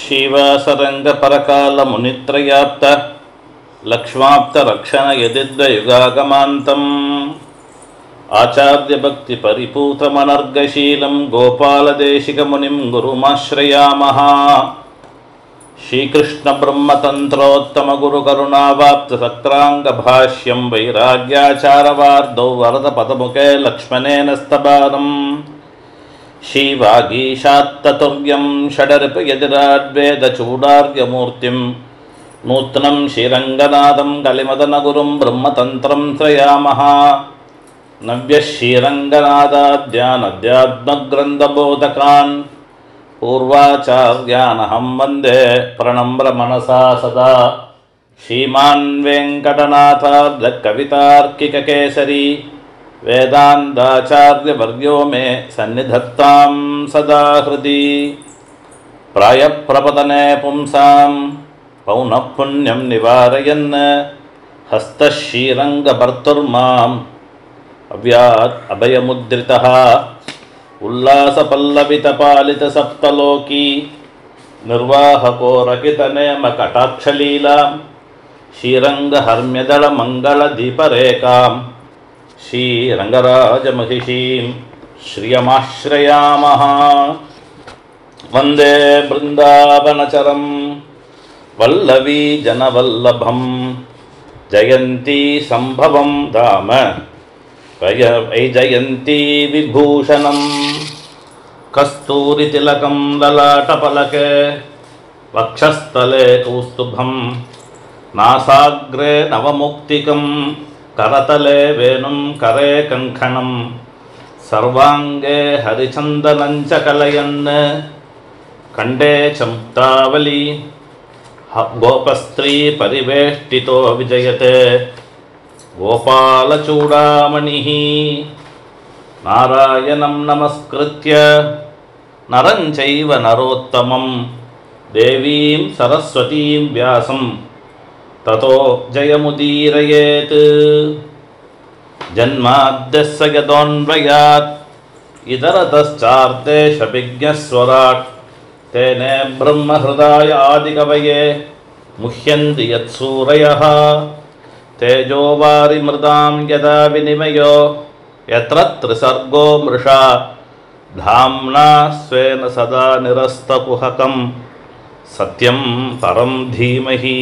ಶ್ರೀವಾಸರಂಗಪರಕಾಲಮುನಿತ್ರಯಾಪ್ತ ಲಕ್ಷ್ಮಾಪ್ತರಕ್ಷಣಯದಿದ್ವಯುಗಾಗಮಾन्तम् ಆಚಾರ್ಯಭಕ್ತಿಪರಿಪೂತಮನರ್ಗಶೀಲಂ ಗೋಪಾಲದೇಶಿಕಮುನಿಂ ಗುರುಮಾಶ್ರಯಾಮಃ. ಶ್ರೀಕೃಷ್ಣಬ್ರಹ್ಮತಂತ್ರೋತ್ತಮಗುರುಕರುಣಾವಾಪ್ತಸಕ್ರಾಂಗಭಾಷ್ಯಂ ವೈರಾಗ್ಯಾಚಾರವಾರ್ಧೌ ವರದಪದಮುಖೇ ಲಕ್ಷ್ಮಣೇನ ಸ್ತಬಾರಂ. ಶ್ರೀವಾಗೀಶಾತ್ತತುರ್ಯಂ ಷಡರಿಪಯದಿರಾಡ್ವೇದಚೂಡಾರ್ಯಮೂರ್ತಿಂ ನೂತ್ನಂ ಶ್ರೀರಂಗನಾಥಂ ಕಲಿಮದನಗುರುಂ ಬ್ರಹ್ಮತಂತ್ರಂ ತ್ರಯಾಮಃ. ನವ್ಯಃ ಶ್ರೀರಂಗನಾಥಾದ್ಯಾನಧ್ಯಾತ್ಮಗ್ರಂಥಬೋಧಕಾನ್ ಪೂರ್ವಾಚಾರ್ಯಾನಹಂ ವಂದೇ ಪ್ರಣಮ್ರ ಮನಸಾ ಸದಾ. ಶ್ರೀಮಾನ್ ವೆಂಕಟನಾಥಾರ್ಯ ಕವಿತಾರ್ಕಿಕಕೇಸರಿ ವೇದಾಂತಾಚಾರ್ಯವರ್ಯೋ ಮೇ ಸನ್ನಿಧತ್ತಾಂ ಸದಾ ಹೃದಿ. ಪ್ರಾಯಪ್ರಪತನೆ ಪುಂಸಾಂ ಪೌನಃ ಪುಣ್ಯಂ ನಿವಾರಯನ್ ಹಸ್ತಶ್ರೀರಂಗಭರ್ತುರ್ಮಾಂ ಅವ್ಯಾತ್ ಅಭಯಮುದ್ರಿತಃ. ಉಲ್ಲಾಸಪಲ್ಲವಿತಪಾಲಿತಸಪ್ತಲೋಕಿ ನಿರ್ವಾಹಕೋ ರಕಿತನೇಮ ಕಟಾಕ್ಷಲೀಲಾ ಶ್ರೀರಂಗಹರ್ಮ್ಯದಳಮಂಗಳದೀಪರೇಖಾಂ ಶ್ರೀರಂಗರಾಜಮಹಿಷೀಂ ಶ್ರಿಯಮಾಶ್ರಯಾಮಃ. ವಂದೇ ಬೃಂದಾವನಚರಂ ವಲ್ಲವೀ ಜನವಲ್ಲಭಂ ಜಯಂತೀ ಸಂಭವಂ ಧಾಮ ವೈಜಯಂತೀ ವಿಭೂಷಣಂ. ಕಸ್ತೂರಿತಿಲಕಂ ಲಲಾಟಫಲಕೆ ವಕ್ಷಸ್ಥಲೆ ಕೌಸ್ತುಭಂ ನಾಸಾಗ್ರೆ ನವಮೌಕ್ತಿಕಂ ಕರತಲೆ ವೇಣುಂ ಕರೆ ಕಂಕಣಂ. ಸರ್ವಾಂಗೇ ಹರಿಚಂದನಂಚ ಕಲಯನ್ ಕಂಠೇ ಚಂಪ್ತಾವಲಿ ಗೋಪಸ್ತ್ರೀ ಪರಿವೇಷ್ಟಿತೋ ವಿಜಯತೆ ಗೋಪಾಲಚೂಡಾಮಣಿಃ. ನಾರಾಯಣಂ ನಮಸ್ಕೃತ್ಯ ನರಂ ಚೈವ ನರೋತ್ತಮಂ ದೇವೀಂ ಸರಸ್ವತೀಂ ವ್ಯಾಸಂ ತತೋ ಜಯಮುದೀರಯೇತ್. ಜನ್ಮಾದ್ಯಸ್ಯ ಯದೋನ್ವಯಾತ್ ಇದರತಶ್ಚಾರ್ಧೇಶಭಿಜ್ಞಸ್ವರಾಟ್ ತೇನೇ ಬ್ರಹ್ಮಹೃದಾಯ ಆದಿಕವಯೇ ಮುಹ್ಯಂತಿ ಯತ್ಸೂರಯಃ. ತೇಜೋವಾರಿ ಮೃದಾಂ ಯದಾ ವಿನಿಮಯೋ ಯತ್ರ ತ್ರಿಸರ್ಗೋ ಮೃಷಾ ಧಾಮ್ನಾ ಸ್ವೇನ ಸದಾ ನಿರಸ್ತಕುಹಕಂ ಸತ್ಯಂ ಪರಂ ಧೀಮಹಿ.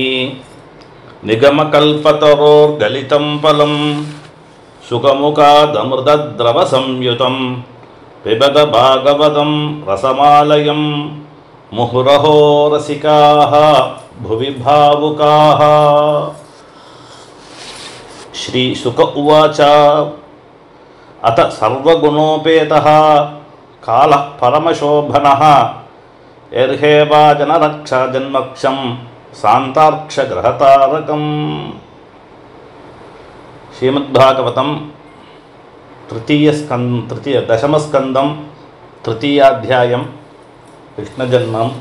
ನಿಗಮಕಲ್ಪತರೋರ್ಗಲಿತಂ ಫಲಂ ಸುಖಮುಖಾದಮೃತದ್ರವಸಂಯುತಂ ಪಿಬತ ಭಾಗವತಂ ರಸಮಾಲಯಂ ಮುಹುರಹೋ ರಸಿಕಾಃ ಭುವಿ ಭಾವುಕಾಃ. ಶ್ರೀ ಶುಕ ಉವಾಚ. ಅತ ಸರ್ವಗುಣೋಪೇತಃ ಕಾಲಃ ಪರಮಶೋಭನಃ ಯರ್ಹೇವಾ ಜನರಕ್ಷಾ ಜನ್ಮಕ್ಷಂ ಶಾಂತಾರ್ಕ್ಷಗ್ರಹತಾರಕಂ. ಶ್ರೀಮದ್ಭಾಗವತಂ ದಶಮಸ್ಕಂದಂ ತೃತೀயாத்தியாயம் கிருஷ்ணஜன்மம்.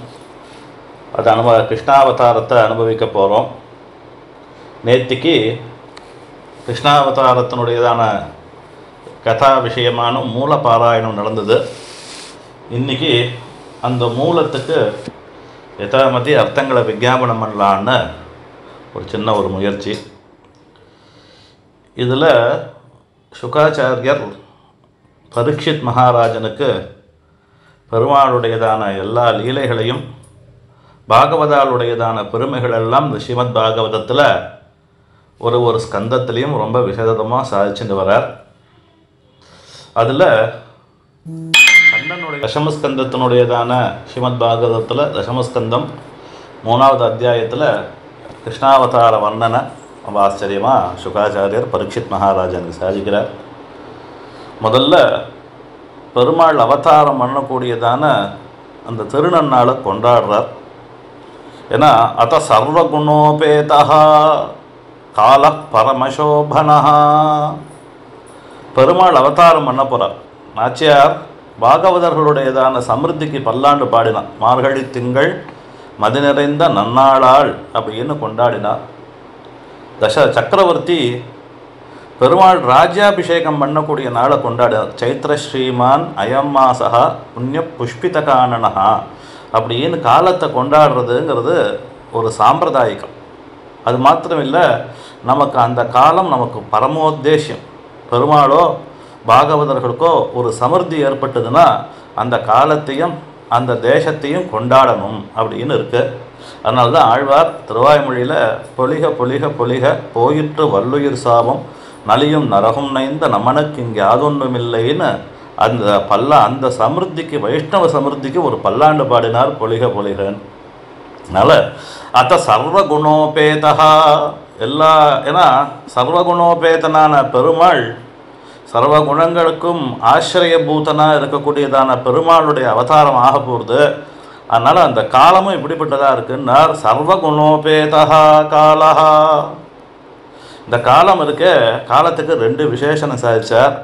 அது கிருஷ்ணாவதாரத்தை அனுபவிக்க போகிறோம். நேத்திக்கு கிருஷ்ணாவதாரத்தினுடையதான கதா விஷயமான மூல பாராயணம் நடந்தது. இன்றைக்கி அந்த மூலத்துக்கு யதாமதி அர்த்தங்களை விஞ்ஞாபனம் பண்ணலான்னு ஒரு சின்ன ஒரு முயற்சி. இதில் சுகாச்சாரியர் பரீட்சித் மகாராஜனுக்கு பெருமாளுடையதான எல்லா லீலைகளையும் பாகவதாளுடையதான பெருமைகளெல்லாம் இந்த ஸ்ரீமத் பாகவதத்தில் ஒரு ஸ்கந்தத்திலையும் ரொம்ப விசேதமாக சாதிச்சுட்டு வரார். அதில் கண்ணனுடைய தசமஸ்கந்தத்தினுடையதான ஸ்ரீமத் பாகவதத்தில் தசமஸ்கந்தம் 3வது அத்தியாயத்தில் கிருஷ்ணாவதார வர்ணனை ரொம்ப ஆச்சரியமாக சுகாச்சாரியர் பரீட்சித் மகாராஜனுக்கு சாதிக்கிறார். முதல்ல பெருமாள் அவதாரம் பண்ணக்கூடியதான அந்த திருநன்னாளை கொண்டாடுறார். ஏன்னா அத சர்வகுணோபேதா கால பரமசோபனா. பெருமாள் அவதாரம் பண்ண போகிறார். நாச்சியார் பாகவதர்களுடையதான சமிருத்திக்கு பல்லாண்டு பாடினான். மார்கழி திங்கள் மதி நிறைந்த நன்னாளாள் அப்படின்னு கொண்டாடினார். சக்கரவர்த்தி பெருமாள் ராஜ்யாபிஷேகம் பண்ணக்கூடிய நாளை கொண்டாடினார். சைத்திர ஸ்ரீமான் அயம் மாசா புண்ணிய புஷ்பித காணனா அப்படின்னு காலத்தை கொண்டாடுறதுங்கிறது ஒரு சாம்பிரதாயிகம். அது மாத்திரம் இல்லை, நமக்கு அந்த காலம் நமக்கு பரமோத்தேசியம். பெருமாளோ பாகவதர்களுக்கோ ஒரு சமிருத்தி ஏற்பட்டதுன்னா அந்த காலத்தையும் அந்த தேசத்தையும் கொண்டாடணும் அப்படின்னு இருக்கு. அதனால தான் ஆழ்வார் திருவாய்மொழியில் பொலிக பொலிக பொலிக போயிற்று வல்லுயிர் சாபம் நலியும் நரகம் நைந்த நமனுக்கு இங்கே யாதொன்றுமில்லைன்னு அந்த சமிருத்திக்கு, வைஷ்ணவ சமிருத்திக்கு ஒரு பல்லாண்டு பாடினார் பொலிக பொலிகன்னு. அதனால் சர்வகுணோபேதா ஏன்னா சர்வகுணோபேதனான பெருமாள் சர்வகுணங்களுக்கும் ஆசிரியபூதனாக இருக்கக்கூடியதான பெருமாளுடைய அவதாரம் ஆக போகிறது. அதனால் அந்த காலமும் இப்படிப்பட்டதாக இருக்குன்னார். சர்வகுணோபேதா காலஹா. இந்த காலம் இருக்க, காலத்துக்கு 2 விசேஷனம் சாதிச்சார்.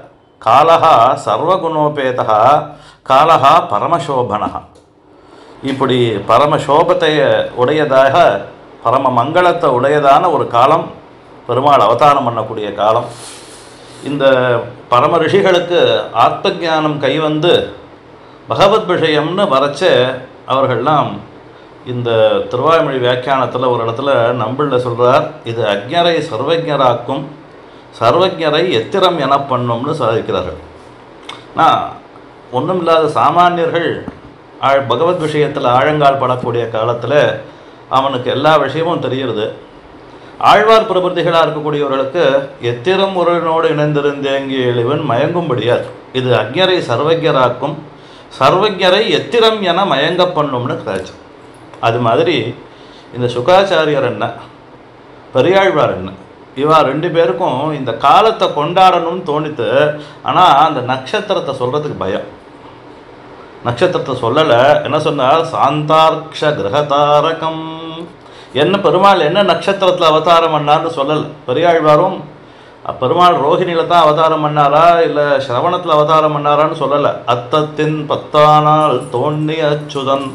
காலஹா சர்வகுணோபேதா, காலஹா பரமசோபனா. இப்படி பரமசோபத்தை உடையதாக, பரம மங்களத்தை உடையதான ஒரு காலம் பெருமாள் அவதாரம் பண்ணக்கூடிய காலம். இந்த பரம ரிஷிகளுக்கு ஆத்ம ஞானம் கைவந்து பகவத் விஷயம்னு வரைச்ச அவர்கள்லாம் இந்த திருவாய்மொழி வியாக்கியானத்தில் ஒரு இடத்துல நம்பிளில் சொல்கிறார், இது அக்ஞரை சர்வஜராக்கும், சர்வஜரை எத்திரம் என பண்ணும்னு சாதிக்கிறார்கள். நான் ஒன்றும் இல்லாத சாமானியர்கள் பகவத் விஷயத்தில் ஆழங்கால் படக்கூடிய காலத்தில் அவனுக்கு எல்லா விஷயமும் தெரிகிறது. ஆழ்வார் பிரபுதிகளாக இருக்கக்கூடியவர்களுக்கு எத்திரம் உறவினோடு இணைந்திருந்தேங்கி எளிவன் மயங்கும்படியார். இது அக்ஞரை சர்வஜராக்கும், சர்வஜரை எத்திரம் என மயங்க பண்ணும்னு காய்ச்சி. அது மாதிரி இந்த சுகாச்சாரியர் என்ன, பெரியாழ்வார் என்ன, இவா 2 பேருக்கும் இந்த காலத்தை கொண்டாடணும்னு தோணித்து. ஆனால் அந்த நட்சத்திரத்தை சொல்கிறதுக்கு பயம். நட்சத்திரத்தை சொல்லலை. என்ன சொன்னார்? சாந்தார்க்ஷ கிரகதாரகம். என்ன பெருமாள் என்ன நட்சத்திரத்தில் அவதாரம் பண்ணார்னு சொல்லலை. பெரியாழ்வாரும் பெருமாள் ரோஹிணியில் தான் அவதாரம் பண்ணாரா இல்லை சிரவணத்தில் அவதாரம் பண்ணாரான்னு சொல்லலை. அத்தத்தின் 10 தோன்றி அச்சுதன்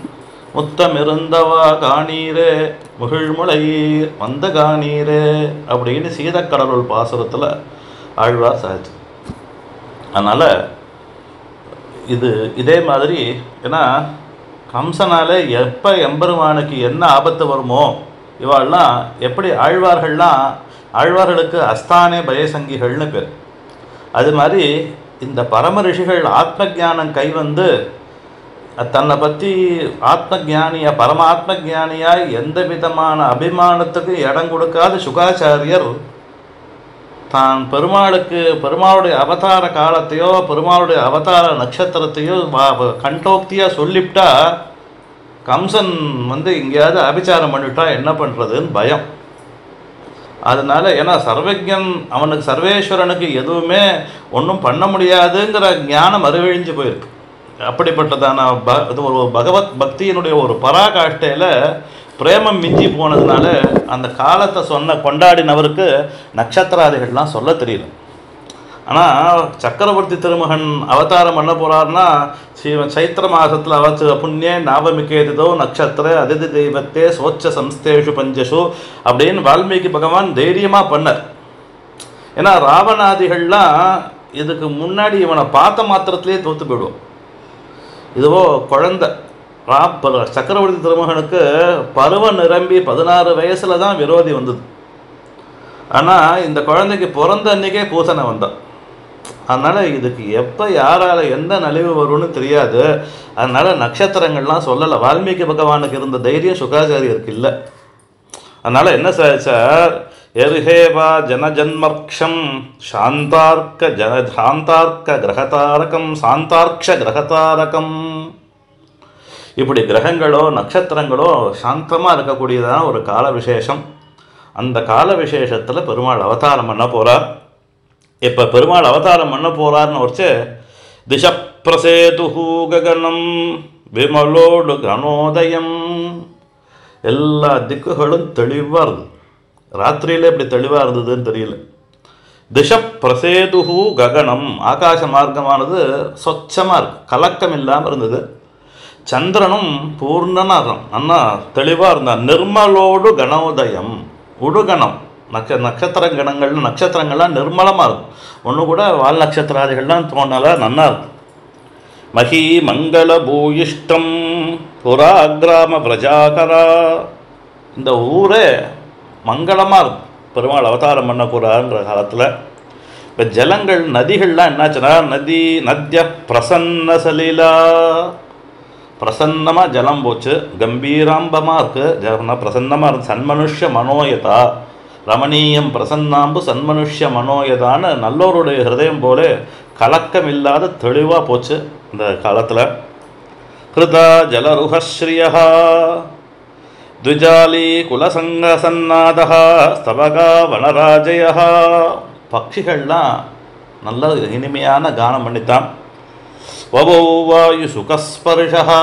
முத்தமிருந்தவா காணீரே முகிழ்முளையீர் வந்த காணீரே அப்படின்னு சீதக்கடலுள் பாசுரத்தில் ஆழ்வார் சாதிச்சு. அதனால் இதே மாதிரி, ஏன்னா கம்சனால் எப்போ எம்பெருமானுக்கு என்ன ஆபத்து வருமோ இவாள்லாம் எப்படி ஆழ்வார்களுக்கு அஸ்தானே பயசங்கிகள்னு பேர். அது மாதிரி இந்த பரம ரிஷிகள் ஆத்ம ஞானம் கைவந்து தன்னை பற்றி பரமாத்ம ஜானியாய் எந்த விதமான அபிமானத்துக்கு இடம் கொடுக்காத சுகாச்சாரியர் தான் பெருமாளுடைய அவதார காலத்தையோ பெருமாளுடைய அவதார நட்சத்திரத்தையோ கண்டோக்தியாக சொல்லிவிட்டா கம்சன் எங்கேயாவது அபிச்சாரம் பண்ணிவிட்டா என்ன பண்ணுறதுன்னு பயம். அதனால ஏன்னா சர்வஜன் அவனுக்கு சர்வேஸ்வரனுக்கு எதுவுமே ஒன்றும் பண்ண முடியாதுங்கிற ஞானம் அறிவழிஞ்சு போயிருக்கு. அப்படிப்பட்டதான ஒரு பகவத் பக்தியினுடைய ஒரு பராகாஷ்டையில் பிரேமம் மிஞ்சி போனதுனால அந்த காலத்தை கொண்டாடினவருக்கு நட்சத்திராதிகள்லாம் சொல்ல தெரியல. ஆனால் சக்கரவர்த்தி திருமகன் அவதாரம் பண்ண போகிறாருன்னா சைத்திர மாதத்தில் புண்ணிய நாபமிக்கேதோ நட்சத்திர அதிதி தெய்வத்தே சோச்ச சம்ஸ்தேஷு பஞ்சசு அப்படின்னு வால்மீகி பகவான் தைரியமாக பண்ணார். ஏன்னா ராவணாதிகள்லாம் இதுக்கு முன்னாடி இவனை பார்த்த மாத்திரத்திலே தோற்று போயிடுவோம். இதுவோ குழந்தை சக்கரவர்த்தி திருமகனுக்கு பருவம் நிரம்பி 16 வயசில் தான் விரோதி வந்தது. ஆனால் இந்த குழந்தைக்கு பிறந்த அன்றைக்கே பூசனை வந்தான். அதனால் இதுக்கு எப்போ யாரால் எந்த நலிவு வரும்னு தெரியாது. அதனால் நட்சத்திரங்கள்லாம் சொல்லலை. வால்மீகி பகவானுக்கு இருந்த தைரியம் சுகாச்சாரியருக்கு இல்லை. அதனால் என்ன சார், எர்ஹேவா ஜனஜன்மர்க்ஷம் சாந்தார்க்க கிரகதாரகம் சாந்தார்க்ஷ கிரகதாரகம். இப்படி கிரகங்களோ நட்சத்திரங்களோ சாந்தமாக இருக்கக்கூடியதான ஒரு கால விசேஷம். அந்த கால விசேஷத்தில் பெருமாள் அவதாரம் பண்ண போகிறார். இப்போ பெருமாள் அவதாரம் பண்ண போகிறார்னு வச்சு திசப்பிரசேதுஹு ககனம் விமலோடு கணோதயம். எல்லா திக்குகளும் தெளிவாக இருந்தது. ராத்திரியில் இப்படி தெளிவாக இருந்ததுன்னு தெரியல. திசப்பிரசேதுஹு ககனம், ஆகாச மார்க்கமானது சொச்சமாக இருக்கு, கலக்கம் இல்லாமல் இருந்தது. சந்திரனும் பூர்ணனாக அண்ணா தெளிவாக இருந்தான். நிர்மலோடு கணோதயம், உடுகணம் நட்சத்திரங்கள்லாம் நிர்மலமாக இருக்கும். ஒன்று கூட வால் நட்சத்திராதிகள்லாம் தோணல, நன்னா இருக்கும். மகி மங்கள பூயிஷ்டம் புரா கிராம பிரஜாகரா. இந்த ஊரே மங்களமாக இருக்கும் பெருமாள் அவதாரம் பண்ண போகிறாருன்ற காலத்தில். இப்போ ஜலங்கள் நதிகள்லாம் என்னாச்சுன்னா நத்ய பிரசன்ன சலீலா, பிரசன்னமாக ஜலம் போச்சு, கம்பீராம்பமாக இருக்குது, பிரசன்னமாக இருக்கு. சன்மனுஷ்ய மனோயதா ரமணீயம் பிரசன்னாம்பு சன்மனுஷ்ய மனோயதான்னு நல்லோருடைய ஹிருதயம் போல கலக்கம் இல்லாத தெளிவாக போச்சு இந்த காலத்தில். கிருதா ஜலருஹஸ்ரீயா த்விஜாலி குலசங்கசன்னாதா ஸ்தபகா வனராஜயா. பட்சிகள்லாம் நல்ல இனிமையான கானம் பண்ணித்தான். வபௌ வாயு சுகஸ்பர்ஷா,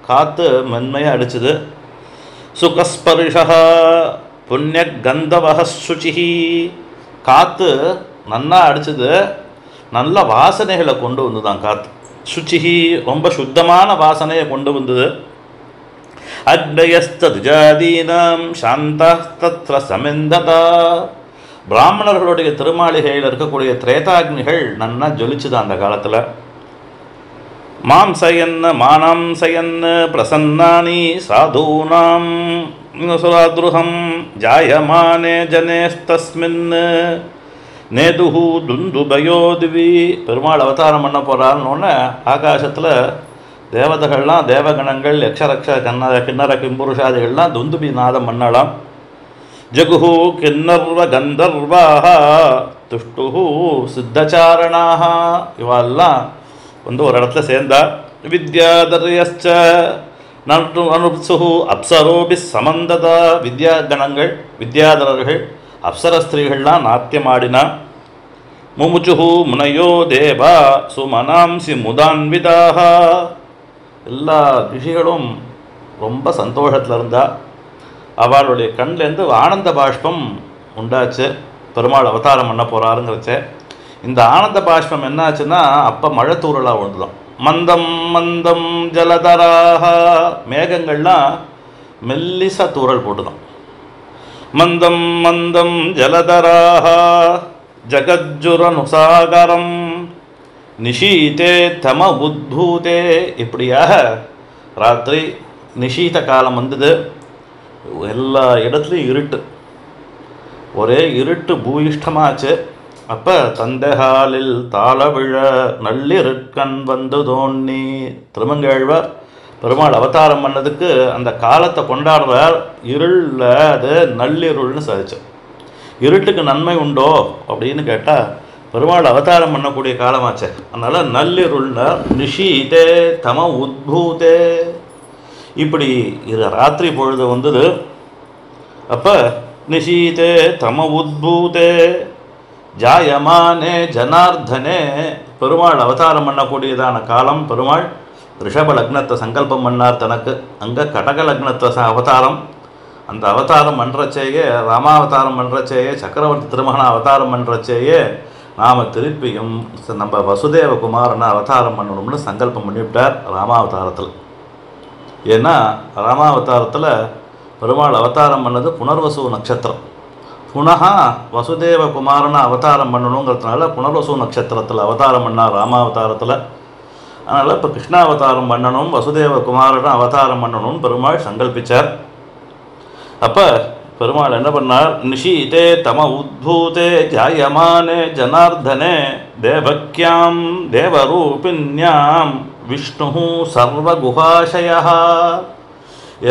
காற்று மென்மையாக அடிச்சுது. சுகஸ்பர்ஷா புண்ணிய கந்தவஹ சுச்சிஹி, காற்று நன்னா அடிச்சுது, நல்ல வாசனைகளை கொண்டு வந்து தான் காற்று. சுச்சிஹி ரொம்ப சுத்தமான வாசனையை கொண்டு வந்தது. அக்னயஸ்ததுஜாதீனாம் சாந்தஸ்தத்ர சமிந்ததா, பிராமணர்களுடைய திருமாளிகையில் இருக்கக்கூடிய திரேதாக்னிகள் நன்னா ஜொலிச்சுதான் அந்த காலத்தில். மாம் சயன்னு மானம் சயன்னு பிரசன்னானி சாதூனாம் சுராத்ருஹம் ஜாயமானே ஜனேஸ்தஸ்மின் நேதுஹு துந்துபயோதிவி. பெருமாள் அவதாரம் பண்ண போகிறாருன்னு ஆகாசத்தில் தேவதைகள்லாம் தேவகணங்கள் யக்ஷரக்ஷ கிண்ணற கிம்புருஷாதிகள்லாம் துந்துபி நாதம் பண்ணலாம். ஜகுஹு கிண்ணர்வ கந்தர்வாக துஷ்டுஹு சித்தச்சாரணாக, இவெல்லாம் வந்து ஒரு இடத்துல சேர்ந்தார். வித்யாதர்யஸ்ச நனுப்சுஹு அப்சரோபி சமந்ததா, வித்யா கணங்கள் வித்யாதரர்கள் அப்சர ஸ்திரீகள்லாம் நாட்டியமாடினா. முமுச்சுஹு முனையோ தேவா சுமனாம்சி முதான்விதாக, எல்லா ரிஷிகளும் ரொம்ப சந்தோஷத்தில் இருந்தா. அவளுடைய கண்லேருந்து ஆனந்த பாஷ்பம் உண்டாச்சு பெருமாள் அவதாரம் பண்ண போகிறாருங்கிறச்சே. இந்த ஆனந்த பாஷ்பம் என்னாச்சுன்னா அப்போ மழை தூரலாக விழுந்துடும். மந்தம் மந்தம் ஜலதராக, மேகங்கள்லாம் மெல்லிச தூரல் போட்டுதான். மந்தம் மந்தம் ஜலதராக ஜகஜுரனுசாகரம் நிஷீதே தம உத்பூதே. இப்படியாக ராத்திரி நிஷீத காலம் வந்தது. எல்லா இடத்துலையும் இருட்டு, ஒரே இருட்டு பூயிஷ்டமாச்சு. அப்போ தந்தகாலில் தாளவிழ நள்ளிருட்கண் வந்து தோன்னி. திருமங்கேழ்வார் பெருமாள் அவதாரம் பண்ணதுக்கு அந்த காலத்தை கொண்டாடுறார். இருளில் அது நள்ளிருள்னு சாதிச்சு. இருட்டுக்கு நன்மை உண்டோ அப்படின்னு கேட்டால் பெருமாள் அவதாரம் பண்ணக்கூடிய காலமாச்சே, அதனால் நள்ளிருள்னார். நிஷீதே தம உத்பூதே, இப்படி இது ராத்திரி பொழுது வந்தது. அப்போ நிஷீதே தம உத்பூதே ஜாயமானே ஜனார்தனே, பெருமாள் அவதாரம் பண்ணக்கூடியதான காலம். பெருமாள் ரிஷப லக்னத்தை சங்கல்பம் பண்ணார் தனக்கு. அங்கே கடக லக்னத்தை அவதாரம். அந்த அவதாரம் பண்ணுறச்சேயே, ராமாவதாரம் பண்ணுறச்சேயே, சக்கரவர்த்தி திருமகன அவதாரம் பண்ணுறச்சேயே நாம் திருப்பியும் நம்ம வசுதேவ குமாரனை அவதாரம் பண்ணணும்னு சங்கல்பம் பண்ணிவிட்டார் ராமாவதாரத்தில். ஏன்னா ராமாவதாரத்தில் பெருமாள் அவதாரம் பண்ணது புனர்வசு நட்சத்திரம். புனகா வசுதேவ குமாரனை அவதாரம் பண்ணணுங்கிறதுனால புனர்வசு நட்சத்திரத்தில் அவதாரம் பண்ணார் ராமாவதாரத்தில். அதனால் இப்போ கிருஷ்ணாவதாரம் பண்ணணும், வசுதேவ குமாரனை அவதாரம் பண்ணணும்னு பெருமாள் சங்கல்பித்தார். அப்போ பெருமாள் என்ன பண்ணார்? நிஷீதே தம உத்பூதே ஜாயமானே ஜனார்தனே தேவக்யாம் தேவரூபிண்யாம் விஷ்ணு சர்வகுஹாஷயா,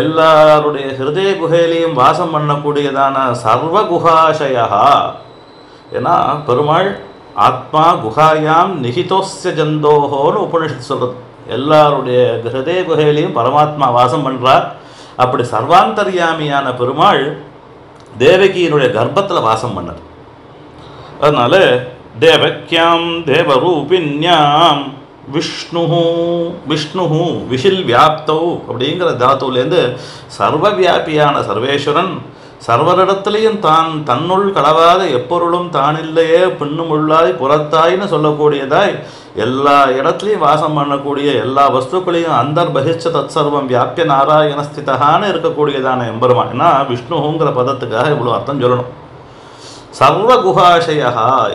எல்லாருடைய ஹிருதய குகையிலையும் வாசம் பண்ணக்கூடியதான சர்வகுஹாஷயா. ஏன்னா பெருமாள் ஆத்மா குஹாயாம் நிஹிதோஸ்ய ஜந்தோஹோன்னு உபனிஷத்து சொல்கிறது. எல்லாருடைய ஹிருதய குகையிலையும் பரமாத்மா வாசம் பண்ணுறார். அப்படி சர்வாந்தர்யாமியான பெருமாள் தேவகியினுடைய கர்ப்பத்தில் வாசம் பண்ணார். அதனால தேவக்யாம் தேவரூபிண்யாம் விஷ்ணு விஷ்ணு விஷில் வியாப்தௌ அப்படிங்கிற தாத்துலேருந்து சர்வவியாபியான சர்வேஸ்வரன் சர்வரிடத்துலையும் தான் தன்னுள் களவாத எப்பொருளும் தானில்லையே பின்னுமுள்ளாய் புறத்தாய்னு சொல்லக்கூடியதாய் எல்லா இடத்துலையும் வாசம் பண்ணக்கூடிய எல்லா வஸ்துக்களையும் அந்தர்பகிச்ச தத் சர்வம் வியாபிய நாராயணஸ்திதான்னு இருக்கக்கூடியதான எம்பெருமான். ஏன்னா விஷ்ணுங்கிற பதத்துக்காக இவ்வளோ அர்த்தம் சொல்லணும். சர்வகுஹாஷயா,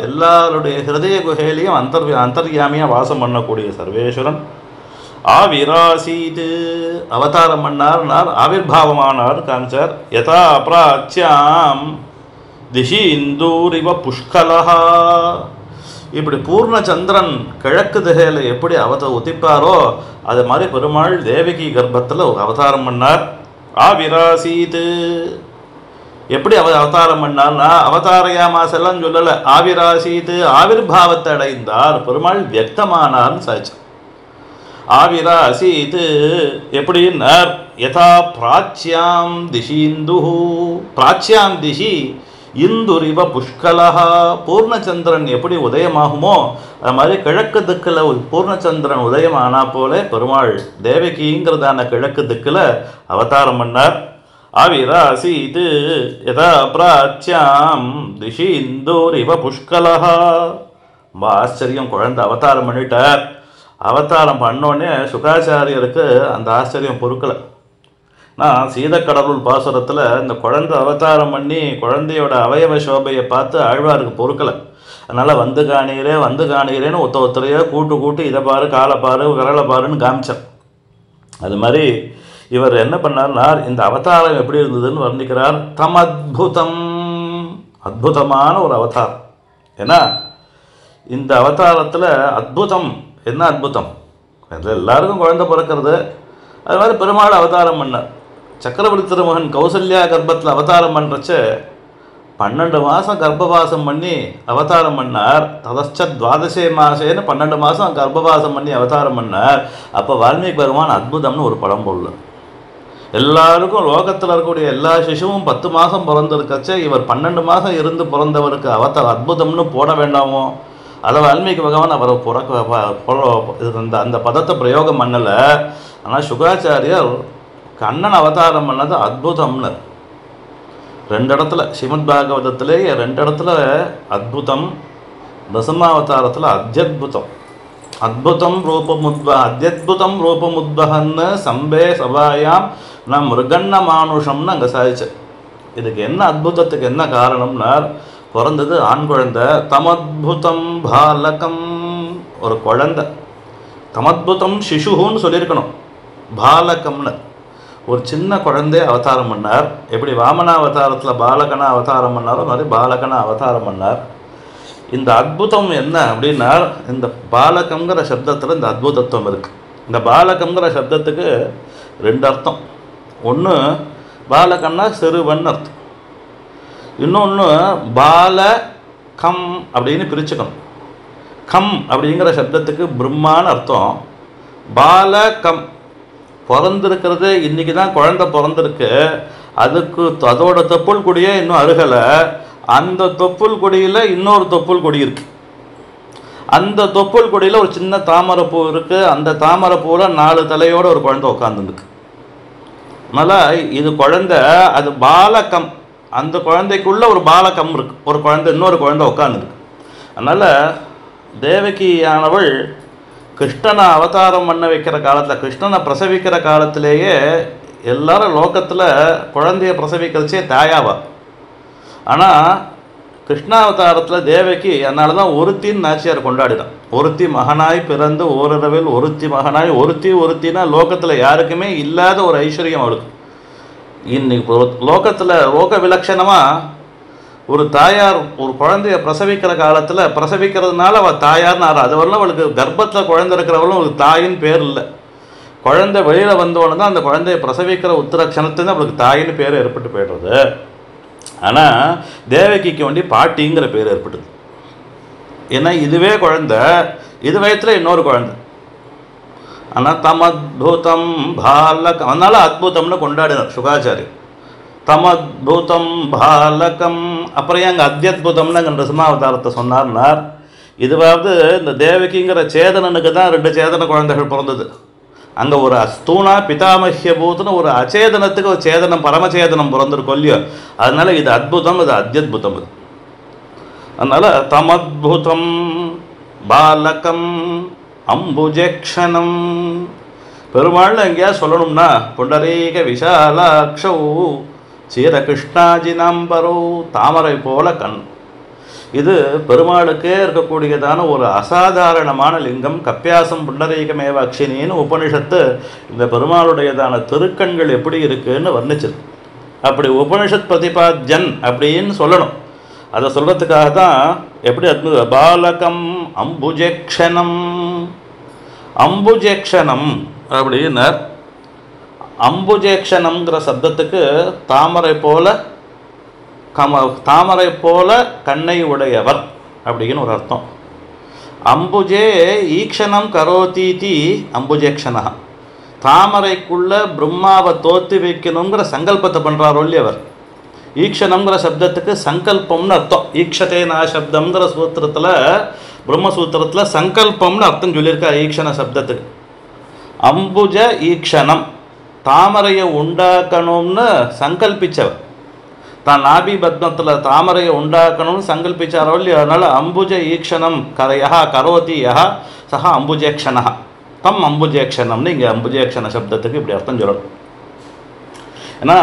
எல்லாருடைய ஹிருதய குகையிலையும் அந்தர்யாமியாக வாசம் பண்ணக்கூடிய சர்வேஸ்வரன் ஆவிராசீது, அவதாரம் பண்ணார், ஆவிர்பாவமானார் காமிச்சார். யதா பிராச்சியாம் திஷி இந்தூரிவ புஷ்கலஹா, இப்படி பூர்ணச்சந்திரன் கிழக்கு திசையில் எப்படி உதிப்பாரோ அது மாதிரி பெருமாள் தேவகி கர்ப்பத்தில் அவதாரம் பண்ணார். ஆவிராசீது, எப்படி அவதாரம் பண்ணார்னா அவதாரயாமாசெல்லாம் சொல்லலை, ஆவிராசீது ஆவிர்பாவத்தை அடைந்தார், பெருமாள் வியக்தமானார்னு சாச்சு. ஆவிராசீது எப்படின்னார், யதா பிராச்சியாம் திஷி இந்து, பிராச்சியாம் திஷி இந்துரிவ புஷ்கலஹா, பூர்ணச்சந்திரன் எப்படி உதயமாகுமோ அது மாதிரி கிழக்கு திக்கில் பூர்ணச்சந்திரன் உதயமானா போல பெருமாள் தேவகிங்கிறதான கிழக்கு திக்கில் அவதாரம் பண்ணார். ஆவிராசீது யதா பிராச்சியாம் திஷி இந்துரிவ புஷ்கலஹா. ரொம்ப ஆச்சரியம், குழந்தை அவதாரம் பண்ணிட்டார். அவதாரம் பண்ணோடனே சுகாச்சாரியருக்கு அந்த ஆச்சரியம் பொறுக்கலை. நான் சீதக்கடவுள் பாசுரத்தில் இந்த குழந்தை அவதாரம் பண்ணி குழந்தையோட அவயவ சோபையை பார்த்து ஆழ்வாருக்கு பொறுக்கலை. அதனால் வந்து காணீரேன்னு ஒருத்தரையோ கூட்டு இதை பாரு, காலை பாரு, விரலை பாருன்னு காமிச்சார். அது மாதிரி இவர் என்ன பண்ணார்னா இந்த அவதாரம் எப்படி இருந்ததுன்னு வர்ணிக்கிறார். தமத்புதம், அற்புதமான ஒரு அவதாரம். ஏன்னா இந்த அவதாரத்தில் அற்புதம் என்ன அற்புதம், எல்லாருக்கும் குழந்தை பிறக்கிறது. அது மாதிரி பெருமாள் அவதாரம் பண்ணார். சக்கரவர்த்தி திருமகன் கௌசல்யா கர்ப்பத்தில் அவதாரம் பண்ணுறச்ச 12 மாதம் கர்ப்பவாசம் பண்ணி அவதாரம் பண்ணார். ததச்ச 12 மாசேன்னு 12 மாதம் கர்ப்பவாசம் பண்ணி அவதாரம் பண்ணார். அப்போ வால்மீகி பகவான் அற்புதம்னு ஒரு படம் போடல. எல்லாருக்கும் லோகத்தில் இருக்கக்கூடிய எல்லா சிசுவும் 10 மாதம் பிறந்திருக்கச்ச இவர் 12 மாதம் இருந்து பிறந்தவருக்கு அற்புதம்னு போட வேண்டாமோ? அதை வால்மீகி பகவான் அவரை அந்த பதத்தை பிரயோகம் பண்ணலை. ஆனால் சுகாச்சாரியர் கண்ணன் அவதாரம் பண்ணது அற்புதம்னு 2 இடத்துல, ஸ்ரீமத் பாகவதத்திலேயே 2 இடத்துல அற்புதம், தசமாவதாரத்தில் அத்யத்புதம். அத்புதம் அத்யத்புதம் ரூபமுத்பகன்னு சம்பே சபாயாம் நான் மிருகண்ண மானுஷம்னு அங்கே சாதிச்சு. இதுக்கு என்ன அற்புதத்துக்கு என்ன காரணம்னா பிறந்தது ஆண் குழந்தை. தமத்புதம் பாலகம், ஒரு குழந்தை. தமத்புதம் சிசுன்னு சொல்லியிருக்கணும், பாலகம்னு ஒரு சின்ன குழந்தைய அவதாரம் பண்ணார். எப்படி வாமன அவதாரத்தில் பாலகனா அவதாரம் பண்ணாரோ மாதிரி பாலகனா அவதாரம் பண்ணார். இந்த அற்புதம் என்ன அப்படின்னா இந்த பாலகங்கிற சப்தத்தில் இந்த அற்புதத்துவம் இருக்குது. இந்த பாலகங்கிற சப்தத்துக்கு 2 அர்த்தம். ஒன்று பாலகன்னா சிறுவன் அர்த்தம், இன்னொன்று பால கம் அப்படின்னு பிரிச்சுக்கணும். கம் அப்படிங்கிற சப்தத்துக்கு பிரம்மான்னு அர்த்தம். பால கம் பிறந்திருக்கிறது, இன்றைக்கி தான் குழந்தை பிறந்திருக்கு, அதோட தொப்புள் கொடியே இன்னும் அருகலை. அந்த தொப்புள் கொடியில் இன்னொரு தொப்புள் கொடி இருக்குது. அந்த தொப்புள் கொடியில் ஒரு சின்ன தாமரைப்பூ இருக்குது. அந்த தாமரைப்பூவில் 4 தலையோடு ஒரு குழந்தை உட்காந்துருக்கு. அதனால் இது குழந்தை, அது பாலகம். அந்த குழந்தைக்குள்ள ஒரு பாலகம் இருக்குது, ஒரு குழந்தை, இன்னொரு குழந்தை உட்காந்துருக்கு. அதனால் தேவகியானவள் கிருஷ்ணனை அவதாரம் பண்ண வைக்கிற காலத்தில், கிருஷ்ணனை பிரசவிக்கிற காலத்திலேயே எல்லாரும் லோகத்தில் குழந்தைய பிரசவிக்கிறச்சே தாயாவா. ஆனால் கிருஷ்ணாவதாரத்தில் தேவகி, அதனால தான் ஒருத்தின்னு நாச்சியார் கொண்டாடினான். ஒருத்தி மகனாய் பிறந்து ஓரிரவில் ஒருத்தி மகனாய், ஒருத்தினா லோகத்தில் யாருக்குமே இல்லாத ஒரு ஐஸ்வர்யம் அவளுக்கு. இன்னைக்கு லோகத்தில் லோக விலட்சணமாக ஒரு தாயார் ஒரு குழந்தைய பிரசவிக்கிற காலத்தில் பிரசவிக்கிறதுனால அவள் தாயார்னு ஆறா. அது வரலாம் அவளுக்கு கர்ப்பத்தில் குழந்தை இருக்கிறவளும் அவளுக்கு தாயின்னு பேர் இல்லை. குழந்தை வெளியில் வந்தோன்னு தான் அந்த குழந்தைய பிரசவிக்கிற உத்தரக்ஷணத்துலேருந்து அவளுக்கு தாயின்னு பேர் ஏற்பட்டு போய்டுறது. ஆனால் தேவகிக்கு வேண்டி பாட்டிங்கிற பேர் ஏற்பட்டுது. ஏன்னா இதுவே குழந்தை, இது வயத்தில் இன்னொரு குழந்தை. ஆனால் தமத்புதம் பாலகம், அதனால அற்புதம்னு கொண்டாடினார் சுகாச்சாரியர். தமத்புதம் பாலகம். அப்புறம் ஏன் அங்கே அத்தியத்புதம்னு அங்கே நிருசிம்மாவதாரத்தை சொன்னார்னார். இதுவாவது இந்த தேவகிங்கிற சேதனனுக்கு தான் 2 சேதன குழந்தைகள் பிறந்தது. அங்கே ஒரு அஸ்தூனா பிதாமஹ்ய பூத்துன்னு ஒரு அச்சேதனத்துக்கு ஒரு சேதனம் பரமச்சேதனம் பிறந்திருக்கும் இல்லையோ. அதனால இது அத்புதம், இது அத்தியத்புதம். இது அதனால் தமத்புதம் பாலகம் அம்புஜேக்ஷணம். பெருமாள்னு எங்கேயா சொல்லணும்னா புண்டரீக விஷாலாட்சௌ சீரகிருஷ்ணாஜினம்பரோ, தாமரை போல கண், இது பெருமாளுக்கே இருக்கக்கூடியதான ஒரு அசாதாரணமான லிங்கம். கப்பியாசம் புண்டரீகமேவ அக்ஷினின்னு உபனிஷத்து இந்த பெருமாளுடையதான திருக்கண்கள் எப்படி இருக்குன்னு வர்ணிச்சிருக்கு. அப்படி உபனிஷத் பிரதிபாத்யன் அப்படின்னு சொல்லணும். அதை சொல்கிறதுக்காக தான் எப்படி அத்புத பாலகம் அம்புஜேக்ஷணம். அம்புஜேக்ஷணம் அப்படின்னர். அம்புஜேக்ஷணம்ங்கிற சப்தத்துக்கு தாமரை போல கண்ணை உடையவர் அப்படின்னு ஒரு அர்த்தம். அம்புஜே ஈக்ஷணம் கரோதீதி அம்புஜேக்ஷணா. தாமரைக்குள்ள பிரம்மாவை தோத்து வைக்கணுங்கிற சங்கல்பத்தை பண்ணுறாரோ இல்லையவர். ஈக்ஷணம்ங்கிற சப்தத்துக்கு சங்கல்பம்னு அர்த்தம். ஈக்ஷதேனா சப்தம்ங்கிற சூத்திரத்தில் பிரம்மசூத்திரத்தில் சங்கல்பம்னு அர்த்தம் சொல்லியிருக்கா ஈக்ஷண சப்தத்துக்கு. அம்புஜ ஈக்ஷணம், தாமரையை உண்டாக்கணும்னு சங்கல்பிச்சவர். தான் நாபி பத்மத்தில் தாமரையை உண்டாக்கணும்னு சங்கல்பிச்சாரோ இல்லையோ. அதனால் அம்புஜ ஈக்ஷணம் கரையா கரோதி யா சஹா அம்புஜேக்ஷணா தம் அம்புஜேக்ஷணம்னு இங்கே அம்புஜேக்ஷண சப்தத்துக்கு இப்படி அர்த்தம் சொல்லணும். ஏன்னா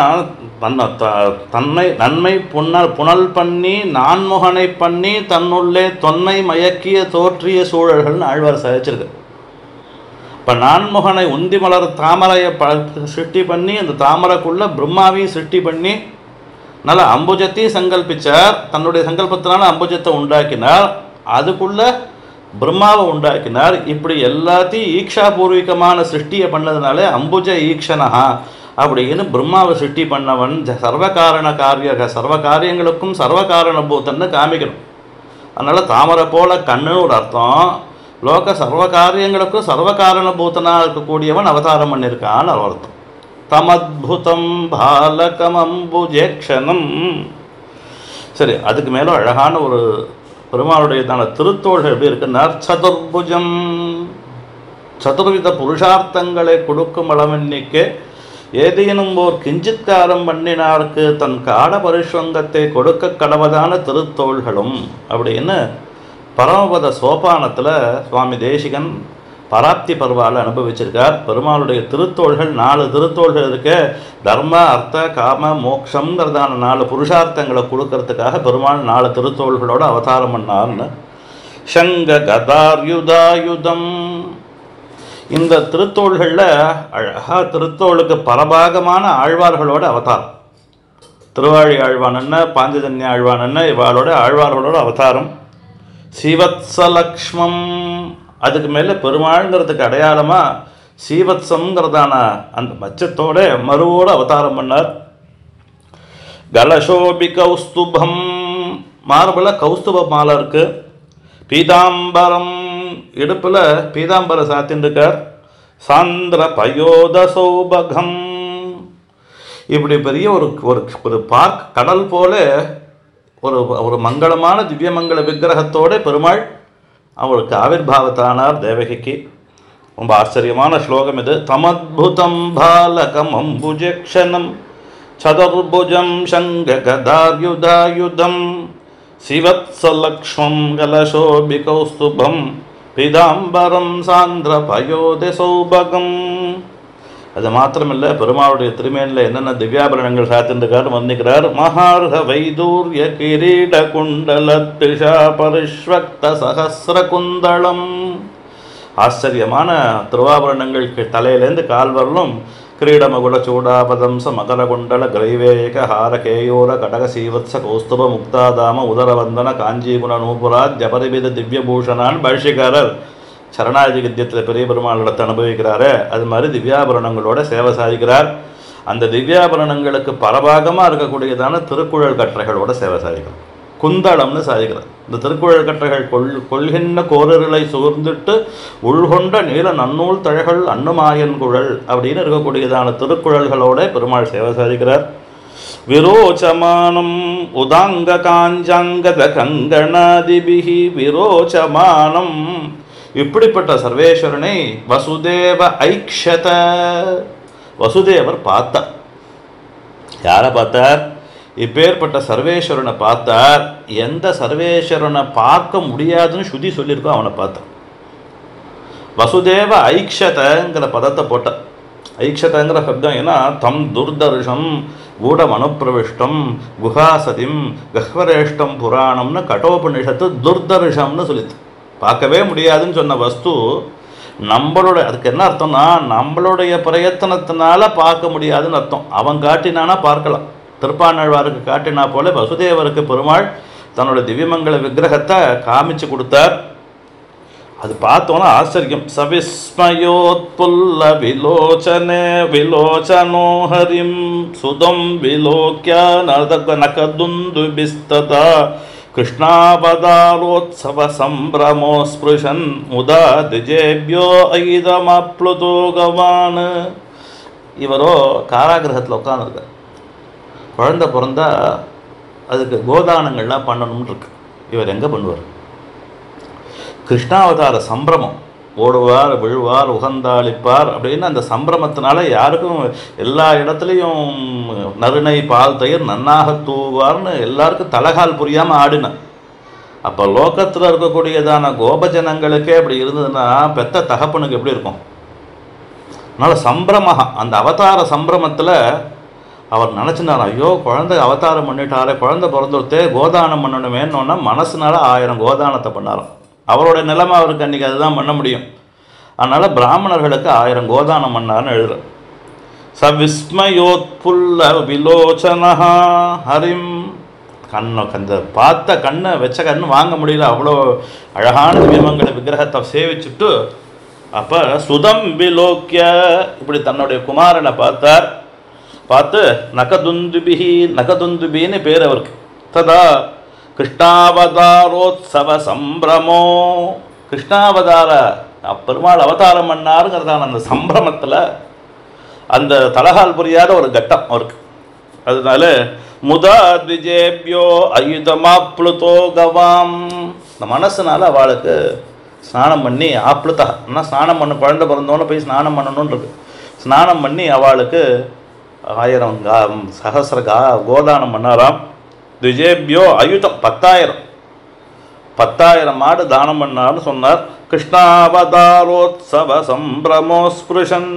தன்னை நன்மை புனல் பண்ணி நான்முகனை பண்ணி தன்னுள்ளே தொன்மை மயக்கிய தோற்றிய சூழல்கள்னு ஆழ்வார் சாதிச்சிருக்கு. இப்போ நான்முகனை உந்தி மலர் தாமரையை சிருஷ்டி பண்ணி அந்த தாமரைக்குள்ள பிரம்மாவையும் சிருஷ்டி பண்ணி நல்லா அம்புஜத்தையும் சங்கல்பிச்சார். தன்னுடைய சங்கல்பத்தினால அம்புஜத்தை உண்டாக்கினார், அதுக்குள்ள பிரம்மாவை உண்டாக்கினார். இப்படி எல்லாத்தையும் ஈக்ஷாபூர்விகமான சிருஷ்டியை பண்ணதுனால அம்புஜ ஈக்ஷணா அப்படின்னு பிரம்மாவை சிருஷ்டி பண்ணவன் சர்வகாரண சர்வ காரியங்களுக்கும் சர்வகாரணபூதன்னு காமிக்கணும். அதனால் தாமரை போல கண்ணுன்னு ஒரு அர்த்தம். லோக சர்வ காரியங்களுக்கும் சர்வகாரணபூதனாக இருக்கக்கூடியவன் அவதாரம் பண்ணியிருக்கான்னு ஒரு அர்த்தம். தமத்புதம் பாலகமம்புஜேக்ஷணம். சரி, அதுக்கு மேலே அழகான ஒரு பெருமாளுடையதான திருத்தோள்கள் எப்படி இருக்குன்னார். சதுர்புஜம், சதுர்வித புருஷார்த்தங்களை கொடுக்கும் அளவெண்ணிக்கே ஏதேனும் ஓர் கிஞ்சித்காரம் பண்ணினார்க்கு தன் காட பரிஷ்வங்கத்தை கொடுக்க கடவதான திருத்தோள்களும் அப்படின்னு பரமபத சோபானத்தில் சுவாமி தேசிகன் பராப்தி பர்வாவில் அனுபவிச்சிருக்கார். பெருமாளுடைய திருத்தோள்கள் 4 திருத்தோள்கள் இருக்கு. தர்ம அர்த்த காம மோக்ஷங்கிறதான 4 புருஷார்த்தங்களை கொடுக்கறதுக்காக பெருமாள் 4 திருத்தோள்களோடு அவதாரம் பண்ணார்னு. சங்க கதார்யுதாயுதம். இந்த திருத்தோள்களில் அழகா திருத்தோளுக்கு பரபாகமான ஆழ்வார்களோட அவதாரம். திருவாழி ஆழ்வான் என்ன, பாஞ்சஜன்ய ஆழ்வான் என்ன, இவாளோட ஆழ்வார்களோட அவதாரம். சீவத்ஸலக்ஷ்மம், அதுக்கு மேலே பெருமாள்ங்கிறதுக்கு அடையாளமாக சீவத்சங்கிறதான அந்த மச்சத்தோட மருவோடு அவதாரம் பண்ணார். கலசோபி கௌஸ்துபம், மார்பில் கௌஸ்துப மாலை இருக்கு. பீதாம்பரம், இடுப்பில் பீதாம்பரம் சாத்தின்றிருக்கார். சாந்திர பயோத சௌபகம், இப்படி பெரிய ஒரு பார்க் கடல் போல ஒரு மங்களமான திவ்யமங்கள விக்கிரகத்தோட பெருமாள் அவளுக்கு ஆவிர்பாவத்தானார் தேவகிக்கு. ரொம்ப ஆச்சரியமான ஸ்லோகம் இது. தமத்புதம் பாலகம் அம்புஜேக்ஷணம் சதுர்புஜம் சங்க கதார்யுதாயுதம் சிவத்ஸலக்ஷ்மம் கலசோபி கௌஸ்துபம் பீதாம்பரம் சாந்திர பயோதி சௌபகம். அது மாத்திரமில்லை, பெருமாளுடைய திருமேனில் என்னென்ன திவ்யாபரணங்கள் சாத்திருக்காரு வர்ணிக்கிறார். மகார்ஹ வைதூர்ய கிரீட குண்டல திஷா பரிஷ்வக்த சகசிர குந்தளம். ஆச்சரியமான திருவாபரணங்கள் தலையிலேருந்து கால் வரலும். கிரீடமகுட சூடாபதம்ச மகர குண்டல கிரைவேக ஹார கேயோர கடக சீவத்ச கௌஸ்துப முக்தாதாம உதரவந்தன காஞ்சிகுண நூபுராத் ஜபரிபித திவ்யபூஷணான் பாஷ்யக்காரர் சரணாதி வித்தியத்தில் பெரிய பெருமாளத்தை அனுபவிக்கிறாரு. அது மாதிரி திவ்யாபரணங்களோட சேவை சாதிக்கிறார். அந்த திவ்யாபரணங்களுக்கு பரபாகமாக இருக்கக்கூடியதான திருக்குழல் கற்றைகளோட சேவை சாதிக்கிறார். குந்தளம்னு சாதிக்கிறார். இந்த திருக்குழல் கற்றைகள் கொள்கின்ற கோரர்களை சூழ்ந்துட்டு உள்கொண்ட நீல நன்னூல் தழைகள் அன்னுமாயன் குழல் அப்படின்னு இருக்கக்கூடியதான திருக்குழல்களோட பெருமாள் சேவை சாதிக்கிறார். விரோச்சமானம் உதாங்க காஞ்சாங்கத கங்கணாதிபிகி விரோச்சமானம். இப்படிப்பட்ட சர்வேஸ்வரனை வசுதேவ ஐக்ஷத, வசுதேவர் பார்த்தார். யாரை பார்த்தார்? இப்பேற்பட்ட சர்வேஸ்வரனை பார்த்தார். எந்த சர்வேஸ்வரனை பார்க்க முடியாதுன்னு ஸ்ருதி சொல்லியிருக்கோம் அவனை பார்த்தார். வசுதேவ ஐக்ஷதங்கிற பதத்தை போட்டார். ஐக்ஷதங்கிற சப்தம் ஏன்னா தம் துர்தர்ஷம் கூடமனுப்பிரவிஷ்டம் குஹாசதிம் கஹ்வரேஷ்டம் புராணம்னு கட்டோபனிஷத்து துர்தர்ஷம்னு சொல்லிது. பார்க்கவே முடியாதுன்னு சொன்ன வஸ்து நம்மளுடைய, அதுக்கு என்ன அர்த்தம்னா நம்மளுடைய பிரயத்தனத்தினால பார்க்க முடியாதுன்னு அர்த்தம். அவன் காட்டினானா பார்க்கலாம். திருப்பாணழ்வாருக்கு காட்டினா போல வசுதேவருக்கு பெருமாள் தன்னுடைய திவ்யமங்கல விக்கிரகத்தை காமிச்சு கொடுத்தார். அது பார்த்தோன்னா ஆச்சரியம். சவிஸ்மயோத்புல்ல விலோச்சனே விலோச்சனோ ஹரிம் சுதம் விலோக்ய நகதுந்து பிஸ்ததா கிருஷ்ணாவதாரோத்சவ சம்பிரமோ ஸ்பிருஷன் முதா திஜேபியோ ஐதமப்ளுதோ கவான். இவரோ காராகிரகத்தில் உட்காந்துருக்கார். குழந்தை பிறந்தா அதுக்கு கோதானங்கள்லாம் பண்ணணும்னு இருக்கு. இவர் எங்கே பண்ணுவார்? கிருஷ்ணாவதார சம்பிரமம், ஓடுவார் விழுவார் உகந்தாளிப்பார் அப்படின்னு அந்த சம்பிரமத்தினால யாருக்கும் எல்லா இடத்துலையும் நறுனை பால் தயிர் நன்னாக தூவார்னு எல்லாருக்கும் தலகால் புரியாமல் ஆடினார். அப்போ லோகத்தில் இருக்கக்கூடியதான கோபஜனங்களுக்கே அப்படி இருந்ததுன்னா பெத்த தகப்பனுக்கு எப்படி இருக்கும்? அதனால் சம்பிரமஹா, அந்த அவதார சம்பிரமத்தில் அவர் நினச்சினார், ஐயோ குழந்தை அவதாரம் பண்ணிட்டாரே, குழந்தை பிறந்துட்டே கோதானம் பண்ணணுமேன்னொன்னா மனசுனால 1000 கோதானத்தை பண்ணாராம். அவருடைய நிலைமை அவருக்கு அன்றைக்கி அதுதான் பண்ண முடியும். அதனால் பிராமணர்களுக்கு 1000 கோதானம் பண்ணார்னு எழுதுற. சவிஸ்மயோத்புல்ல விலோச்சனஹா ஹரிம். அந்த பார்த்த கண்ணை வச்ச கண்ணு வாங்க முடியல, அவ்வளோ அழகான திவ்யமங்கல விக்கிரகத்தை சேவிச்சுட்டு அப்போ சுதம் விலோக்கிய இப்படி தன்னுடைய குமாரனை பார்த்தார். பார்த்து நகதுந்துபின்னு பேர் அவருக்கு. ததா கிருஷ்ணாவதாரோத்சவ சம்பிரமோ, கிருஷ்ணாவதார பெருமாள் அவதாரம் பண்ணாருங்கிறதான அந்த சம்பிரமத்தில் அந்த தலகால் புரியாத ஒரு கட்டம் அவருக்கு. அதனால முதா திஜேபியோ அயுதமாப்ளுதோ கவாம், இந்த மனசுனால அவளுக்கு ஸ்நானம் பண்ணி ஆப்ளுத்தா ஸ்நானம் பண்ண, குழந்தை பிறந்தோன்னு போய் ஸ்நானம் பண்ணணும்னு இருக்கு. ஸ்நானம் பண்ணி அவளுக்கு 1000 சகசிர கோதானம் பண்ணாராம். திஜேபியோ அயுதம் 10,000 மாடு தானம் பண்ணார்னு சொன்னார். கிருஷ்ணாவதாரோத்சவ சம்பிரமோ ஸ்பிருஷன்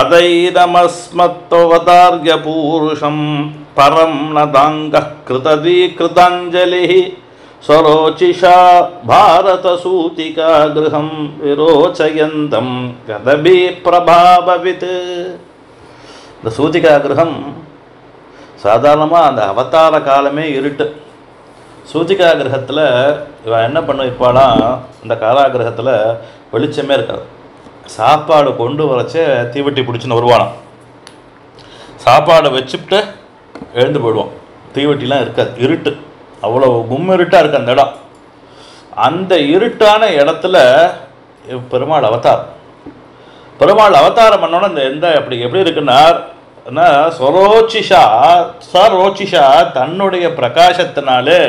அதைரமஸ்மத்தவதார்ய பூருஷம் பரம் நதாங்க கிருததி கிருதாஞ்சலி ஸ்வரோச்சிஷா பாரத சூதிகா கிருஹம் விரோச்சயந்தம் கதபி பிரபாபவித். இந்த சூதிகா கிரகம் சாதாரணமாக அந்த அவதார காலமே இருட்டு. சூதிகா கிரகத்தில் இவன் என்ன பண்ண இருப்பாளாம், இந்த காராகிரகத்தில் வெளிச்சமே இருக்காது. சாப்பாடு கொண்டு வரச்சே தீவட்டி பிடிச்சின்னு வருவானாம். சாப்பாடை வச்சுட்டு எழுந்து போயிடுவோம். தீவட்டிலாம் இருக்காது, இருட்டு, அவ்வளோ கும்மிருட்டாக இருக்குது அந்த இடம். அந்த இருட்டான இடத்துல பெருமாள் அவதாரம். பெருமாள் அவதாரம் பண்ணோன்னா இந்த எந்த அப்படி எப்படி இருக்குன்னா சரோச்சிஷா தன்னுடைய பிரகாசத்தினாலே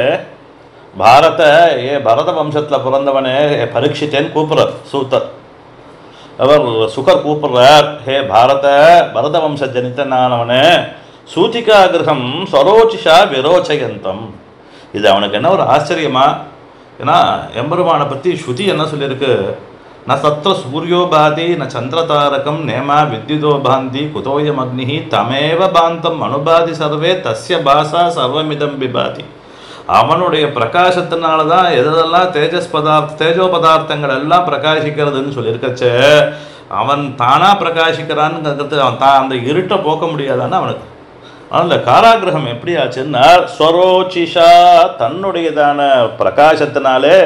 பரத வம்சத்தில் பிறந்தவனே பரீட்சித்தேன்னு கூப்பிட்றார் சூத்தர். அவர் சுகர் கூப்பிடுறார், ஹே பரத வம்ச ஜனித்தனானவனே சூதிகா கிரகம் சரோச்சிஷா விரோச்சயந்தம். இது அவனுக்கு என்ன ஒரு ஆச்சரியமா? ஏன்னா எம்பெருமானை பற்றி ஸ்ருதி என்ன சொல்லியிருக்கு, ந சத்ர சூரியோ பாதி ந சந்திரதாரகம் நேமா வித்யுதோ பாந்தி குதோயம் அக்னி தமேவ பாந்தம் அனுபாதி சர்வே தஸ்ய பாசா சர்வமிதம் பிபாதி. அவனுடைய பிரகாசத்தினால தான் எதெல்லாம் தேஜோ பதார்த்தங்கள் எல்லாம் பிரகாசிக்கிறதுன்னு சொல்லியிருக்கச்சே, அவன் தானாக பிரகாசிக்கிறான்னு அவன் அந்த இருட்டை போக்க முடியாதான்னு அவனுக்கு. அந்த காராகிரகம் எப்படி ஆச்சுன்னா ஸ்வரோச்சிஷா தன்னுடையதான பிரகாசத்தினாலே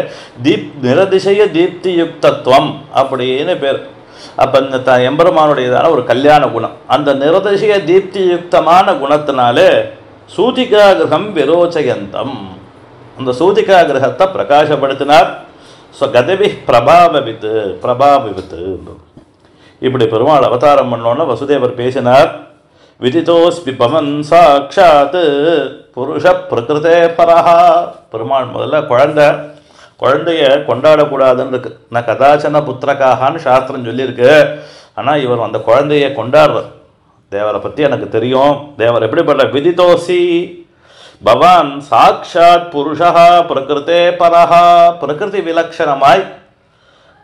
நிரதிசய தீப்தி யுக்தத்துவம் அப்படின்னு பேர். அப்போ இந்த எம்பெருமானுடையதான ஒரு கல்யாண குணம், அந்த நிரதிசய தீப்தி யுக்தமான குணத்தினாலே சூதிகா கிரகம் விரோச்சயந்தம், அந்த சூதிகா கிரகத்தை பிரகாசப்படுத்தினார். கதபி பிரபாவித்து இப்படி பெருமாள் அவதாரம் பண்ணோன்னா வசுதேவர் பேசினார். விதிதோஸ்மி பவன் சாட்சாத் புருஷ பிரகிருதே பரஹா. பெருமாள் முதல்ல குழந்தைய கொண்டாடக்கூடாதுன்னு இருக்கு. நான் கதாச்சன புத்திரகாகான்னு சாஸ்திரம் சொல்லியிருக்கு. ஆனால் இவர் அந்த குழந்தைய கொண்டாடுறார். தேவரை பற்றி எனக்கு தெரியும், தேவர் எப்படிப்பட்ட விதிதோசி பவான் சாட்சாத் புருஷா பிரகிருதே பரஹா. பிரகிருதி விலக்ஷணமாய்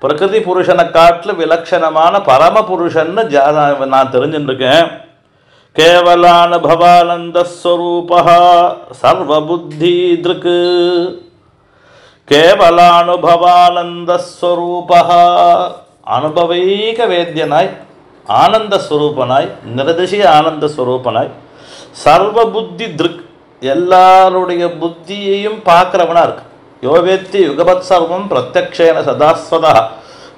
பிரகிருதி புருஷனை காட்டில் விலக்ஷணமான பரம புருஷன்னு நான் தெரிஞ்சுட்டுருக்கேன். கேவலானுபவானந்தஸ்வரூபः சர்வபுத்தித்ருக். கேவலானுபவானந்தஸ்வரூபः அனுபவைக வேத்யனாய், ஆனந்த ஸ்வரூபனாய், நிரதிசய ஆனந்த ஸ்வரூபனாய், சர்வபுத்தி திருக் எல்லாருடைய புத்தியையும் பார்க்குறவனா இருக்கு. யோவேத்தி யுகபத் சர்வம் பிரத்யக்ஷேன சதாஸ்வதா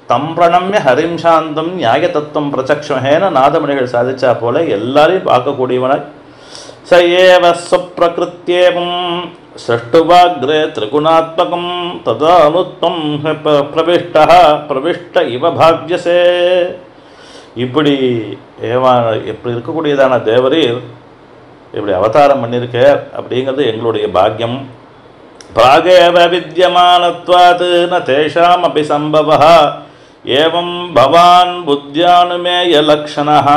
தம் பிரணம்ய ஹரிம் சாந்தம் நியாய தத்துவம் பிரச்சக்ஷமேன நாதமணிகள் சாதிச்சா போல எல்லாரையும் பார்க்கக்கூடியவனாய், ச ஏவ ஸ்வப்ரகிருத்யேவம் சிருஷ்டுவாக்ரே திரிகுணாத்மகம் ததானுத்வம் பிரவிஷ்ட இவ பாக்யசே. இப்படி இப்படி இருக்கக்கூடியதான தேவரீர் இப்படி அவதாரம் பண்ணியிருக்க அப்படிங்கிறது எங்களுடைய பாக்கியம். பிராகேவ வித்யமானத்வாத் ந தேஷாம் அபி சம்பவः ஏவம் பவான் புத்யானுமேய லக்ஷணः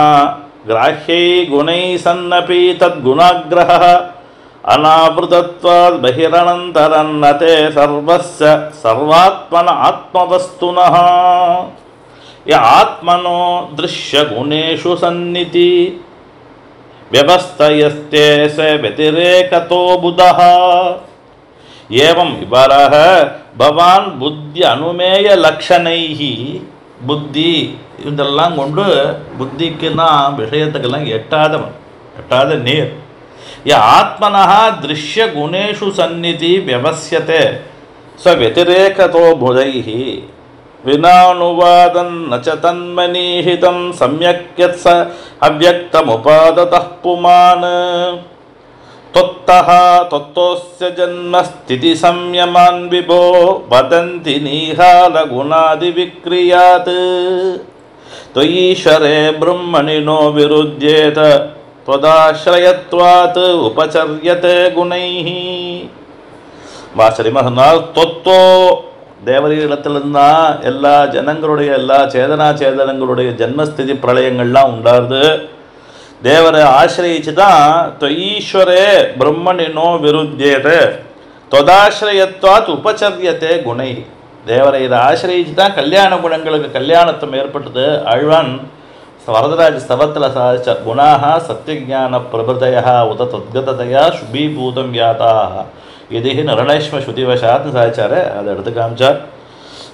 கிராஹ்யை குணை சன்னபி தத்குணாக்ரஹः அநாவிருதத்வாத் பகிரனந்தரன்னதே சர்வஸ்ய சர்வாத்மன ஆத்மவஸ்துனः ய ஆத்மனோ திருஷ்ய குணேஷு சந்நிதி வியவஸ்தயஸ்தே ச வதிரேகதோ புதः. ஏவம் இவ்வாறாக பவான் புத்தி அனுமேய லக்ஷணைஹி புத்தி இதெல்லாம் கொண்டு புத்திக்குன்னா விஷயத்துக்கெல்லாம் எட்டாத நீர். ய ஆத்மனஹா திருஷ்ய குணேஷு சந்நிதி வியவஸ்யதே ச வதிரேகதோ புதைஹி வினானுவாதன் ந ச தன்மனீஹிதம் சம்யக் ச அவ்யக்தமுபாததः புமான் தொத்தோஸ்ய ஜன்ம ஸ்திதி சம்யமான் விபோ வதந்தி நீஹால குணாதி விக்ரியாத் त्वयीश्वरे ब्रह्मणिनो विरुध्येत त्वदाश्रयत्वात् उपचर्यते गुणैः. வாசரி மகனால் தொத்தோ தேவரீடத்திலிருந்தான் எல்லா ஜனங்களுடைய எல்லா சேதனங்களுடைய ஜென்மஸ்திதி பிரளயங்கள்லாம் உண்டாருது. தேவரை ஆசிரியிச்சு தான் தொயீஸ்வரே பிரம்மணினோ விருத்தியேத தொதாசிரயத்வாத் உபச்சரியத்தே குணை. தேவரை இதை ஆசிரியிச்சு தான் கல்யாண குணங்களுக்கு கல்யாணத்துவம் ஏற்பட்டது. ஆழ்வான் வரதராஜ ஸ்தவத்தில் சாதிச்ச குணாக சத்தியஜான பிரபுதயா உத தத்கததையா சுபீபூதம் யாதாக இது நிரணேஷ்ம ஸ்ருதிவசாத்னு சாதிச்சாரு. அதை எடுத்து காமிச்சார்.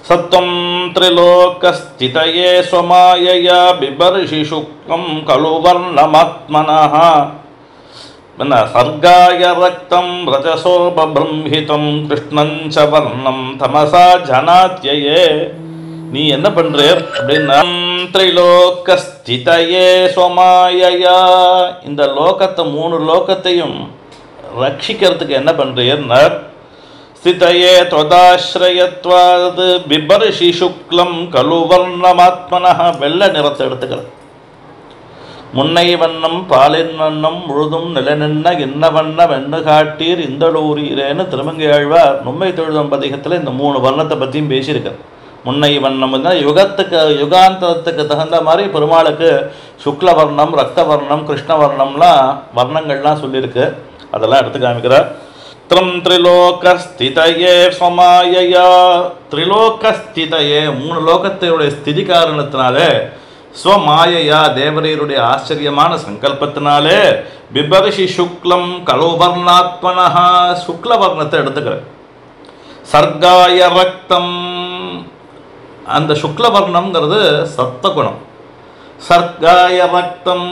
சத்வம் திரிலோகஸ்திதயே ஸ்வமாயயா பிபர்ஷி சுக்லம் கலு வர்ணமாத்மனஹ சர்காய ரக்தம் ரஜசோபிரம்ஹிதம் கிருஷ்ணஞ்ச வர்ணம் தமசா ஜனாத்யயே. நீ என்ன பண்ற அப்படின்னா திரிலோகஸ்திதயே ஸ்வமாயயா இந்த லோகத்தை 3 லோகத்தையும் ரட்சிக்கிறதுக்கு என்ன பண்றீர்னா ஸ்திதயே தொதாஸ்ரயத்வாத் பிபர்ஷி சுக்லம் கலு வர்ணமாத்மனஹ வெள்ளை நிறத்தை எடுத்துக்கிறது. முன்னை வண்ணம் பாலின் வண்ணம் முழுதும் நிலநின்ன என்ன வண்ண வெண்ணு காட்டீர் இந்தளூரீரேன்னு திருமங்கையாழ்வார் நும்மை தொழுதம்பதிகத்தில் இந்த 3 வர்ணத்தை பற்றியும் பேசியிருக்கார். முன்னை வண்ணம்னா யுகாந்தரத்துக்கு தகுந்த மாதிரி பெருமாளுக்கு சுக்ல வர்ணம், ரக்த வர்ணம், கிருஷ்ண வர்ணம்லாம் வர்ணங்கள்லாம் சொல்லியிருக்கு. அதெல்லாம் எடுத்து காமிக்கிறார். திரிலோகஸ்திதயே ஸ்வமாயயா திரிலோகஸ்திதயே 3 லோகத்தையுடைய ஸ்திதி காரணத்தினாலே ஸ்வமாயையா தேவரீருடைய ஆச்சரியமான சங்கல்பத்தினாலே பிபர்ஷி சுக்லம் கலோபர்ணாத்மனஹா சுக்ல வர்ணத்தை எடுத்துக்கிற. சர்காய ரக்தம் அந்த சுக்ல வர்ணம்ங்கிறது சப்தகுணம். சர்காய ரக்தம்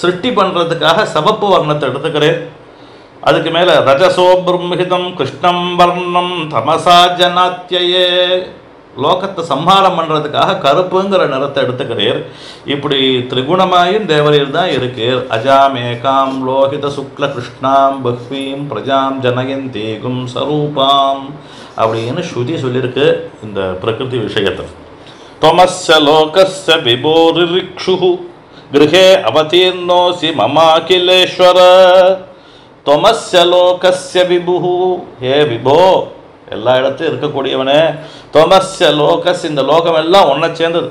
சிருஷ்டி பண்ணுறதுக்காக சவப்பு வர்ணத்தை எடுத்துக்கிறேன். அதுக்கு மேலே ரஜசோபிரம்ஹிதம் கிருஷ்ணம் வர்ணம் தமசா ஜனாத்யயே லோகத்தை சம்ஹாரம் பண்ணுறதுக்காக கருப்புங்கிற நிறத்தை எடுத்துக்கிறீர். இப்படி திரிகுணமாயும் தேவரீர் தான் இருக்கீர். அஜாமேகாம் லோகித சுக்ல கிருஷ்ணாம் பஹ்வீம் பிரஜாம் ஜனயந்தீகும் சரூபாம் அப்படின்னு ஸ்ருதி சொல்லியிருக்கு இந்த பிரகிருதி விஷயத்தில். தொமஸ்ய லோகஸ்ய விபோரிரிக்ஷு கிருஹே அவதீர்ணோசி மமாகிலேஸ்வர. தொமஸ்ய லோகஸ்ய விபுஹு ஹே விபோ எல்லா இடத்தையும் இருக்கக்கூடியவனே. தொமஸ்ய லோகஸ் இந்த லோகம் எல்லாம் ஒன்றை சேர்ந்தது.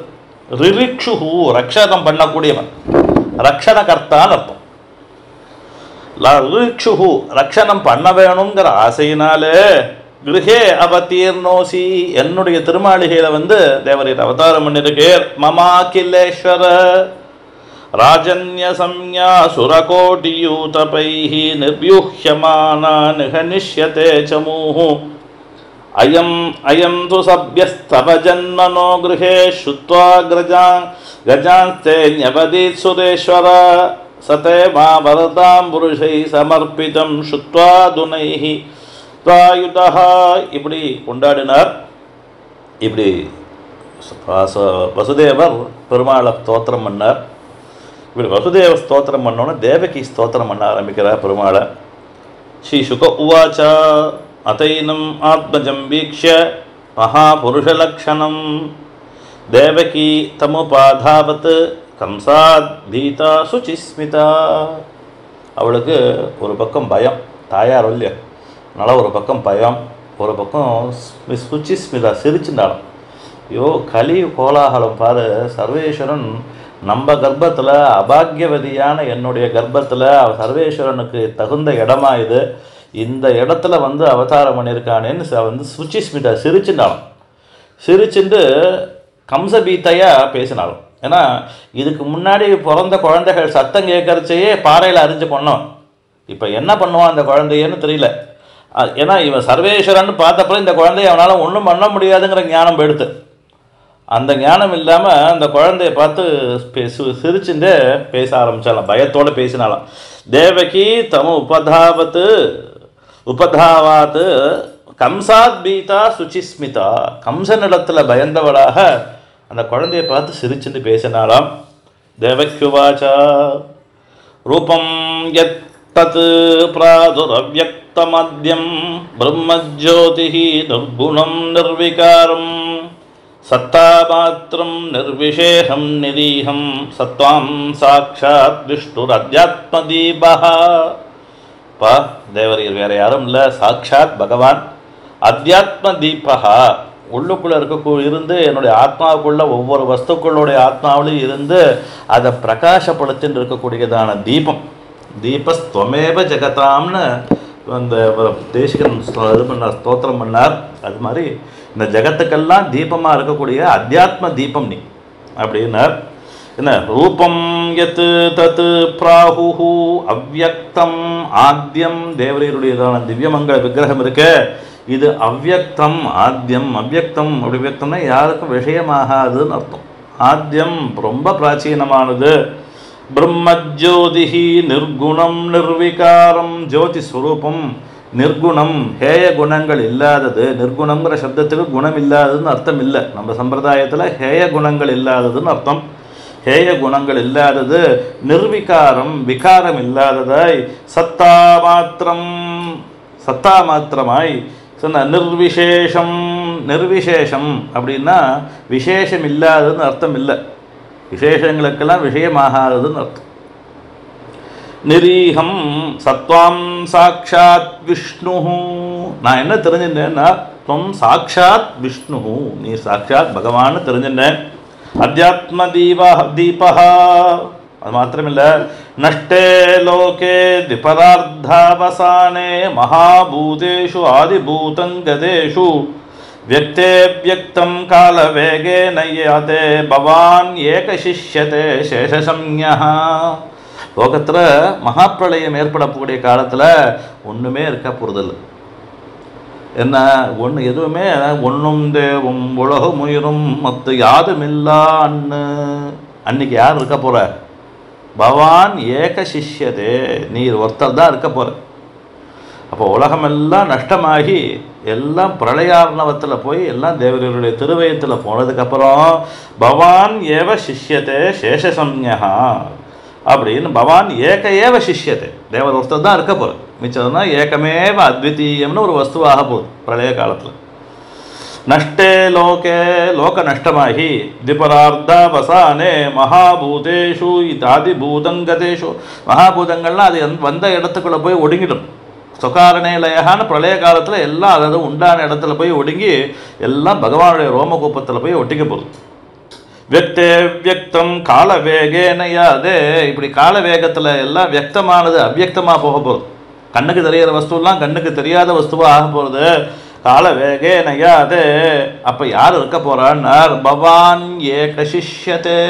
ரிரிக்ஷுஹு ரக்ஷகம் பண்ணக்கூடியவன், ரக்ஷணகர்த்தான்னு அர்த்தம். ரிரிக்ஷுஹு ரக்ஷணம் பண்ண வேணுங்கிற ஆசையினாலே கிருஹே அவதீர்ணோசி என்னுடைய திருமாளிகையில் தேவரீர் அவதாரம் பண்ணியிருக்கேர். மமாகிலேஸ்வர ராஜன்யசம்யா சுரகோட்டியூதபைः நிர்வ்யூஹ்யமானா நிகனிஷ்யதே சமூஹு அயம் து சப்யஸ்தவ ஜன்மனோ கிருஹே ஸ்ருத்வா கஜான்ஸ்தே ஞவதீத் சுரேஸ்வர சதே மா பரதாம் புருஷை சமர்ப்பிதம் ஸ்ருத்வா துனைஹி த்வாயுதஹ. இப்படி கொண்டாடினார். இப்படி வசுதேவர் பெருமாளை ஸ்தோத்திரம் பண்ணார். இப்படி வசுதேவ ஸ்தோத்திரம் பண்ணோன்னு தேவகி ஸ்தோத்திரம் பண்ண ஆரம்பிக்கிறார் பெருமாளை. ஸ்ரீ சுக உவாச்ச அதைனம் ஆத்மஜம் வீக்ஷ்ய மகாபுருஷலக்ஷணம் தேவகி தமுபாதாவத் கம்சாத் பீதா சுச்சிஸ்மிதா. அவளுக்கு ஒரு பக்கம் பயம், தாயார் இல்லையா, அதனால் ஒரு பக்கம் பயம், ஒரு பக்கம் சுச்சிஸ்மிதா சிரிச்சுண்டாலும். ஐயோ கலி கோலாகலம் பாரு, சர்வேஸ்வரன் நம்ம கர்ப்பத்தில் அபாகியவதியான என்னுடைய கர்ப்பத்தில் சர்வேஸ்வரனுக்கு தகுந்த இடமா இது, இந்த இடத்துல வந்து அவதாரம் பண்ணியிருக்கானேன்னு வந்து சுச்சிஸ்மிதா சிரிச்சுண்டாலும். சிரிச்சுட்டு கம்சபீத்தையாக பேசினாலும். ஏன்னா இதுக்கு முன்னாடி பிறந்த குழந்தைகள் சத்தம் கேட்கறச்சையே பாறையில் அரிஞ்சு பண்ணோம். இப்போ என்ன பண்ணுவான் அந்த குழந்தையன்னு தெரியல. ஏன்னா இவன் சர்வேஸ்வரன் பார்த்தப்பறம் இந்த குழந்தைய அவனால் ஒன்றும் பண்ண முடியாதுங்கிற ஞானம் போயிடுத்து. அந்த ஞானம் இல்லாமல் அந்த குழந்தைய பார்த்து சிரிச்சுட்டு பேச ஆரம்பித்தாலாம், பயத்தோடு பேசினாலாம். தேவகி தம உபதாவாத் கம்சாத் பீதா சுச்சிஸ்மிதா. கம்சனிடத்தில் பயந்தவளாக அந்த குழந்தையை பார்த்து சிரிச்சுட்டு பேசினாலாம். தேவக்யுவாச்சா ரூபம் யத் தத் பிராதுரவ்யக்தமத்யம் பிரம்மஜ்யோதிஹி நிர்குணம் நிர்விகாரம் சத்தாமாத்திரம் நிர்விசேஷம் நிரீஹம் சத்வாம் சாட்சாத் விஷ்ணுரத்யாத்மதீபஹ. பா தேவரீர் வேறு யாரும் இல்லை, சாட்சாத் பகவான் அத்தியாத்ம தீபஹா. உள்ளுக்குள்ளே இருந்து என்னுடைய ஆத்மாவுக்குள்ள ஒவ்வொரு வஸ்துக்களுடைய ஆத்மாவிலையும் இருந்து அதை பிரகாசப்படுத்தின்னு இருக்கக்கூடியதான தீபம். தீபஸ்துவமேவ ஜெகதாம்னு அந்த தேசிகன் இது பண்ணார், ஸ்தோத்திரம் பண்ணார். அது மாதிரி இந்த ஜெகத்துக்கெல்லாம் தீபமாக இருக்கக்கூடிய அத்தியாத்ம தீபம் நீ அப்படின்னார். என்ன ரூபம் யத் தத் பிராஹு அவ்யக்தம் ஆத்யம். தேவரீருடையதான திவ்யமங்கள விக்கிரகம் இருக்கு, இது அவ்யக்தம் ஆத்யம். அவ்யக்தம் அப்படி வியக்தம்னா யாருக்கும் விஷயமாகாதுன்னு அர்த்தம். ஆத்யம் ரொம்ப பிராச்சீனமானது. பிரம்மஜோதிஹி நிர்குணம் நிர்விகாரம். ஜோதி ஸ்வரூபம் நிர்குணம், ஹேய குணங்கள் இல்லாதது. நிர்குணங்கிற சப்தத்துக்கு குணம் இல்லாததுன்னு அர்த்தம் இல்லை. நம்ம சம்பிரதாயத்தில் ஹேய குணங்கள் இல்லாததுன்னு அர்த்தம். ஹேய குணங்கள் இல்லாதது. நிர்விகாரம் விகாரம் இல்லாததாய். சத்தா மாத்திரமாய் சொன்ன நிர்விசேஷம். நிர்விசேஷம் அப்படின்னா விசேஷம் இல்லாததுன்னு அர்த்தம் இல்லை, விசேஷங்களுக்கெல்லாம் விஷயமாகாததுன்னு அர்த்தம். நிரீஹம் சத்வாம் சாட்சாத் விஷ்ணு. நான் என்ன தெரிஞ்சிருந்தேன்னா துவம் சாட்சாத் விஷ்ணு, நீ சாட்சாத் பகவான்னு தெரிஞ்சிருந்தேன். அத்தியாத்ம தீபஹா. அது மாத்திரமில்லை, நஷ்டே லோகே திபரார்த்தாவசானே மகாபூதேஷு ஆதிபூதங்கதேஷு வியக்தே வியக்தம் காலவேகே நய்யாதே பவான் ஏகசிஷ்யதே சேஷசம்யஹ. லோகத்தில் மகாப்பிரளயம் ஏற்படக்கூடிய காலத்தில் ஒன்றுமே இருக்க போகிறதில்ல. என்ன ஒன்று எதுவுமே ஒன்றும் தேவும் உலகம் உயிரும் மற்ற யாதுமில்லா அண்ணு. அன்னைக்கு யார் இருக்க போகிற? பவான் ஏக சிஷ்யதே, நீர் ஒருத்தர் தான் இருக்க போகிற. அப்போ உலகமெல்லாம் நஷ்டமாகி எல்லாம் பிரளயார்ணவத்தில் போய் எல்லாம் தேவர்களுடைய திருவயத்தில் போனதுக்கப்புறம் பவான் ஏவ சிஷ்யதே சேஷசம்யா அப்படின்னு பவான் ஏக சிஷ்யத்தை, தேவர் ஒருத்தர் தான் இருக்க போகிற. மிச்சம்னா ஏகமேவ அத்விதீயம்னு ஒரு வஸ்துவாக போகுது பிரளய காலத்தில். நஷ்டே லோகே, லோக நஷ்டமாகி திபரார்த்தாவசானே மகாபூதேஷு இதாதிபூதங்கதேஷு. மகாபூதங்கள்லாம் அது வந்த இடத்துக்குள்ளே போய் ஒடுங்கிடும். சொகாரணே லயகான பிரளய காலத்தில் எல்லாம் அதாவது உண்டான இடத்துல போய் ஒடுங்கி எல்லாம் பகவானுடைய ரோமகூப்பத்தில் போய் ஒட்டிக்க போகுது. வியக்தே வியக்தம் கால வேகேனையாதே. இப்படி கால வேகத்தில் எல்லாம் வியக்தமானது அவ்வியக்தமாக போக போகுது. கண்ணுக்கு தெரிகிற வஸ்துவெல்லாம் கண்ணுக்கு தெரியாத வஸ்துவாக ஆக போகிறது. கால வேகேனையாதே. அப்போ யார் இருக்க போகிறான்னார்? பவான் ஏக சிஷ்யதே.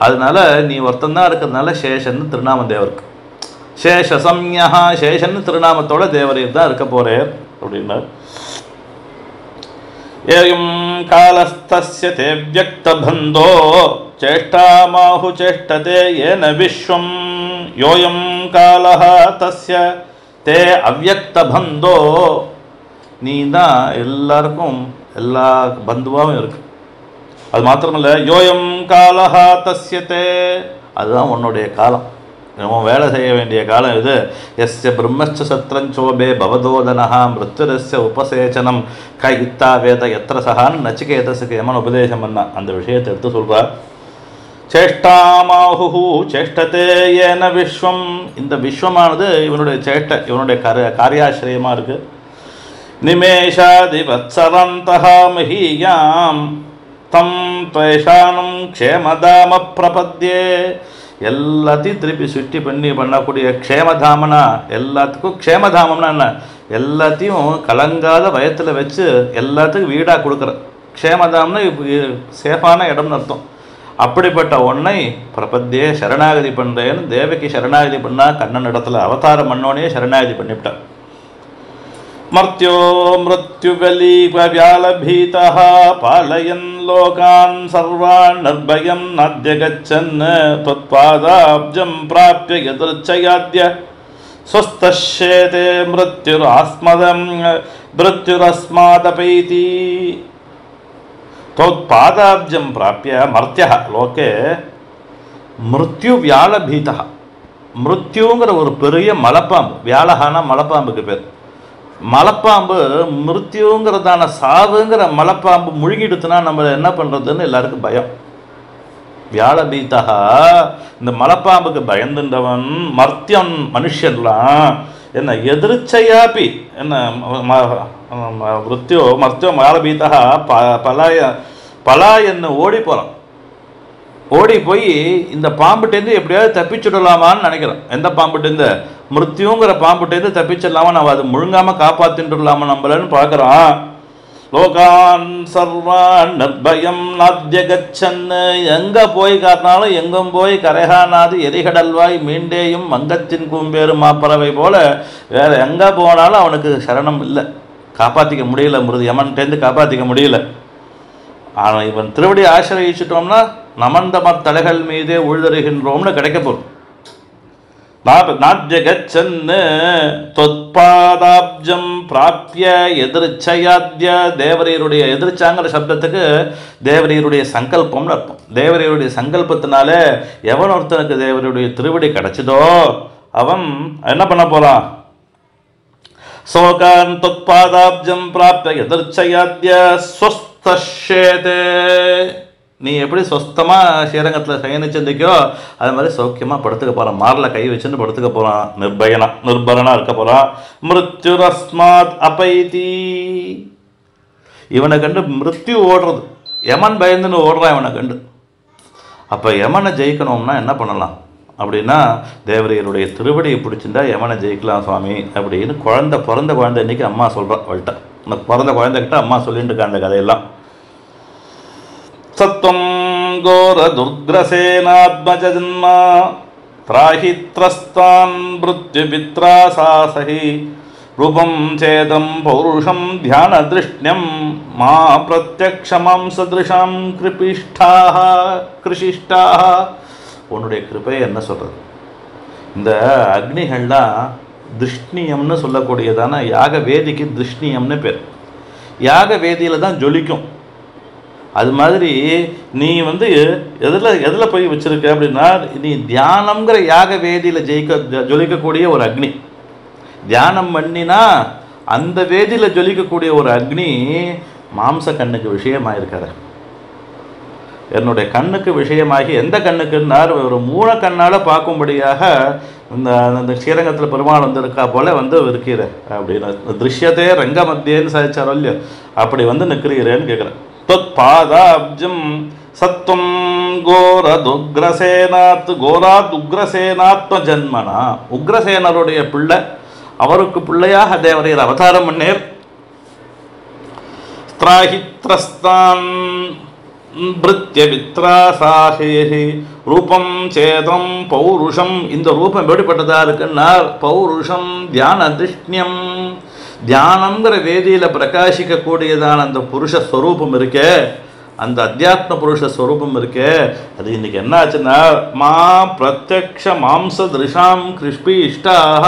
அதனால நீ ஒருத்தன் தான் இருக்கிறதுனால சேஷன்னு திருநாமம் தேவருக்கு. சேஷ சம்யா, சேஷன்னு திருநாமத்தோட தேவரீர் தான் இருக்க போறேர் அப்படின்னார். ஏயம் காலஸ்தஸ்ய தே வியக்தபந்தோ சேஷ்டாமாஹு சேஷ்டதே ஏன விஸ்வம் யோயம் காலஹ தஸ்ய தே அவ்யக்தபந்தோ. நீ தான் எல்லாருக்கும் எல்லா பந்துவாகவும் இருக்கு. அது மாத்திரமல்ல, யோயம் காலஹ தஸ்ய தே, அதுதான் உன்னுடைய காலம், நம்ம வேலை செய்ய வேண்டிய காலம் இது. எஸ்ய பிரம்மச்ச சத்ரஞ்சோபே பவதோதனஹா மிருத்யுரஸ்ய உபசேச்சனம் க இத்தா வேத எத்திர சகான்னு நச்சிகேதஸுக்கு யமன் உபதேசம் பண்ணா அந்த விஷயத்தை எடுத்து சொல்றார். சேஷ்டாமாஹு சேஷ்டதே ஏன விஸ்வம், இந்த விஸ்வமானது இவனுடைய சேஷ்ட, இவனுடைய காரியாசிரியமாக இருக்கு. நிமேஷாதி வத்சரந்தஹ மஹீயாம் தம் துவேஷானம் க்ஷேமதாம பிரபத்யே. எல்லாத்தையும் திருப்பி சுட்டி பண்ணக்கூடிய க்ஷேமதாமனா, எல்லாத்துக்கும் க்ஷேமதாமம்னா என்ன, எல்லாத்தையும் கலங்காத வயத்தில் வச்சு எல்லாத்துக்கும் வீடாக கொடுக்குற க்ஷேமதாம்னா சேஃபான இடம்னு அர்த்தம். அப்படிப்பட்ட ஒன்னை பிரபத்தியே சரணாகதி பண்ணுறேன்னு தேவகி சரணாகதி பண்ணா, கண்ணன் இடத்துல அவதாரம் பண்ணோனே சரணாகதி பண்ணிவிட்டான். மர்த்யோ மிருத்யுகலீபவ்யாலபீதஹ பாலயன் லோகான் சர்வான் நிர்பயம் நாத்யகச்சன் த்வத்பாதாப்ஜம் பிராப்ய யதர்ச்சயாத்ய ஸ்வஸ்தஸ்யேதே மிருத்யுரஸ்மாதபைதி. த்வத்பாதாப்ஜம் பிராப்ய மர்த்யஹ லோகே மிருத்யு வியாலபீதஹ. மிருத்யுங்கிற ஒரு பெரிய மலைப்பாம்பு, வியாலஹானா மலைப்பாம்புக்கு பேர். மலைப்பாம்பு மிருத்யுங்கிறதான சாவுங்கிற மலைப்பாம்பு முழுகிடுத்துனா நம்ம என்ன பண்ணுறதுன்னு எல்லாருக்கும் பயம். வியாழபீத்தகா, இந்த மலைப்பாம்புக்கு பயந்துன்றவன் மர்த்தியன் மனுஷன்லாம் என்ன எதிர்ச்சையாப்பி என்ன மிருத்யோ மர்த்தியோ வியாழபீத்தகா பலாயன்னு ஓடி போகிறான். ஓடி போய் இந்த பாம்புட்டேருந்து எப்படியாவது தப்பிச்சுடலாமான்னு நினைக்கிறேன். எந்த பாம்புட்டேருந்து? மிருத்யுங்கிற பாம்புட்டேருந்து தப்பிச்சிடலாமா, நம்ம அதை முழுங்காமல் காப்பாற்றிட்டுலாமா நம்மளன்னு பார்க்குறான். லோகான் சர்வான் நிர்பயம் நாத்யகச்சன்னு, எங்கே போய் காட்டினாலும் எங்கும் போய் கரைகானாது எரிகடல்வாய் மீண்டேயும் மங்கத்தின் கூம்பேறு மாப்பறவை போல வேற எங்கே போனாலும் அவனுக்கு சரணம் இல்லை, காப்பாற்றிக்க முடியல, யமன்ட்டேருந்து காப்பாற்றிக்க முடியல. ஆனால் இவன் திருவடி ஆசிரியிச்சிட்டோம்னா நமந்தமர் தலைகள் மீதே உழுதருகின்றோம்னு கிடைக்க போகும். நாத்யகச்சன்னு தொத்பாதாப்ஜம் பிராப்ய எதிர்ச்சயாத்ய. தேவரீருடைய எதிர்ச்சாங்கிற சப்தத்துக்கு தேவரீருடைய சங்கல்பம்னு அர்த்தம். தேவரீருடைய சங்கல்பத்தினால எவன் ஒருத்தனுக்கு தேவரீருடைய திருவடி கிடைச்சதோ அவன் என்ன பண்ண போறான்? சோகான் தொத்பாதாப்ஜம் பிராப்ய எதிர்ச்சயாத்ய ஸ்வஸ்தஸ்யேதே. நீ எப்படி சொஸ்தமாக ஸ்ரீரங்கத்தில் சயனிச்சிருந்திக்கோ அது மாதிரி சௌக்கியமாக படுத்துக்க போகிறான். மாரில் கை வச்சுன்னு படுத்துக்க போகிறான். நிர்பரனாக இருக்க போகிறான். மிருத்யுரஸ்மாத் அபைதி. இவனை கண்டு மிருத்யு ஓடுறது, யமன் பயந்துன்னு ஓடுறான் இவனை கண்டு. அப்போ யமனை ஜெயிக்கணும்னா என்ன பண்ணலாம் அப்படின்னா, தேவரையருடைய திருவடியை பிடிச்சிருந்தா யமனை ஜெயிக்கலாம் சுவாமி அப்படின்னு பிறந்த குழந்தை இன்றைக்கி அம்மா சொல்கிறான். அவள்கிட்ட அந்த பிறந்த குழந்தைகிட்ட அம்மா சொல்லிட்டு இருக்கா அந்த கதையெல்லாம். சத்வம் கோர துர்க்ரசேனாத்மஜ ஜன்மா திராஹித்ரஸ்தான் மிருத்யுபித்ரா சாசஹி ரூபம் சேதம் பௌருஷம் தியான திருஷ்ணியம் மா பிரத்யக்ஷமாம் சதிருஷாம் கிருஷிஷ்டாக. உன்னுடைய கிருபையை என்ன சொல்கிறது? இந்த அக்னிகள்லாம் திருஷ்ணியம்னு சொல்லக்கூடியதான யாக வேதிக்கு திருஷ்ணியம்னு பேர். யாக வேதியில் தான் ஜொலிக்கும். அது மாதிரி நீ எதில் போய் வச்சுருக்க அப்படின்னா, நீ தியானம்ங்கிற யாக வேதியில் ஜொலிக்கக்கூடிய ஒரு அக்னி. தியானம் பண்ணினா அந்த வேதியில் ஜொலிக்கக்கூடிய ஒரு அக்னி மாம்ச கண்ணுக்கு விஷயமாக இருக்காரு. என்னுடைய கண்ணுக்கு விஷயமாகி எந்த கண்ணுக்குன்னார் ஒரு மூல கண்ணால் பார்க்கும்படியாக இந்த ஸ்ரீரங்கத்தில் பெருமாள் இருக்கா போல இருக்கிற அப்படின்னு திருஷ்யத்தே ரங்க மத்தியேன்னு சாதிச்சாரோ இல்லையோ, அப்படி நிற்கிறீரேன்னு கேட்குறேன். தொத்பாதாப்ஜம் சத்வம் கோராத் உக்ரசேனாத்ம ஜன்மனா. உக்ரசேனருடைய பிள்ளை, அவருக்கு பிள்ளையாக தேவரையர் அவதாரம் பண்ணேர். திராஹித்ரஸ்தான் பிருத்ய வித்ராசாஹேஹி ரூபம் சேதம் பௌருஷம். இந்த ரூபம் எப்படிப்பட்டதா இருக்குன்னா பௌருஷம் தியான திருஷ்ணியம், தியானங்கிற வேதியில் பிரகாசிக்கக்கூடியதான அந்த புருஷ ஸ்வரூபம் இருக்கே, அந்த அத்தியாத்ம புருஷ ஸ்வரூபம் இருக்கே, அது இன்னைக்கு என்ன ஆச்சுன்னா மா பிரத்யக்ஷ மாம்ச திருஷாம் கிருஷிஷ்டாக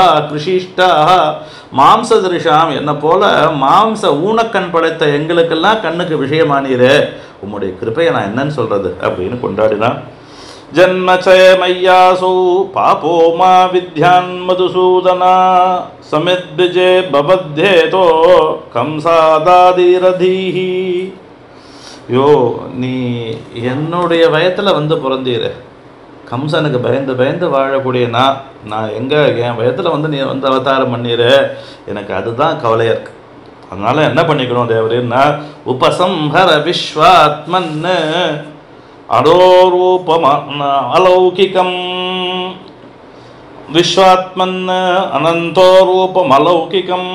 மாம்ச திருஷாம், என்ன போல மாம்ச ஊனக்கண் படைத்த எங்களுக்கெல்லாம் கண்ணுக்கு விஷயமானீரே, உம்முடைய கிருப்பையை நான் என்னன்னு சொல்றது அப்படின்னு கொண்டாடினான். ஜன்மச்சயமையாசோ பாபோ மா வித்யான் மதுசூதனா சமித்பிஜே பபத்யேதோ கம்சாதாதீரதீஹி. யோ நீ என்னுடைய வயத்தில் வந்து பிறந்தீர, கம்சனுக்கு பயந்து பயந்து வாழக்கூடிய நான் எங்கே என் வயத்தில் வந்து நீ வந்து அவதாரம் பண்ணீர, எனக்கு அதுதான் கவலையாக இருக்கு. அதனால் என்ன பண்ணிக்கணும் தேவரேன்னா உபசம்ஹர விஸ்வாத்மன் அரோரூபம் அலௌகிகம், விஸ்வாத்மன் அனந்தோரூபம் அலௌகிகம்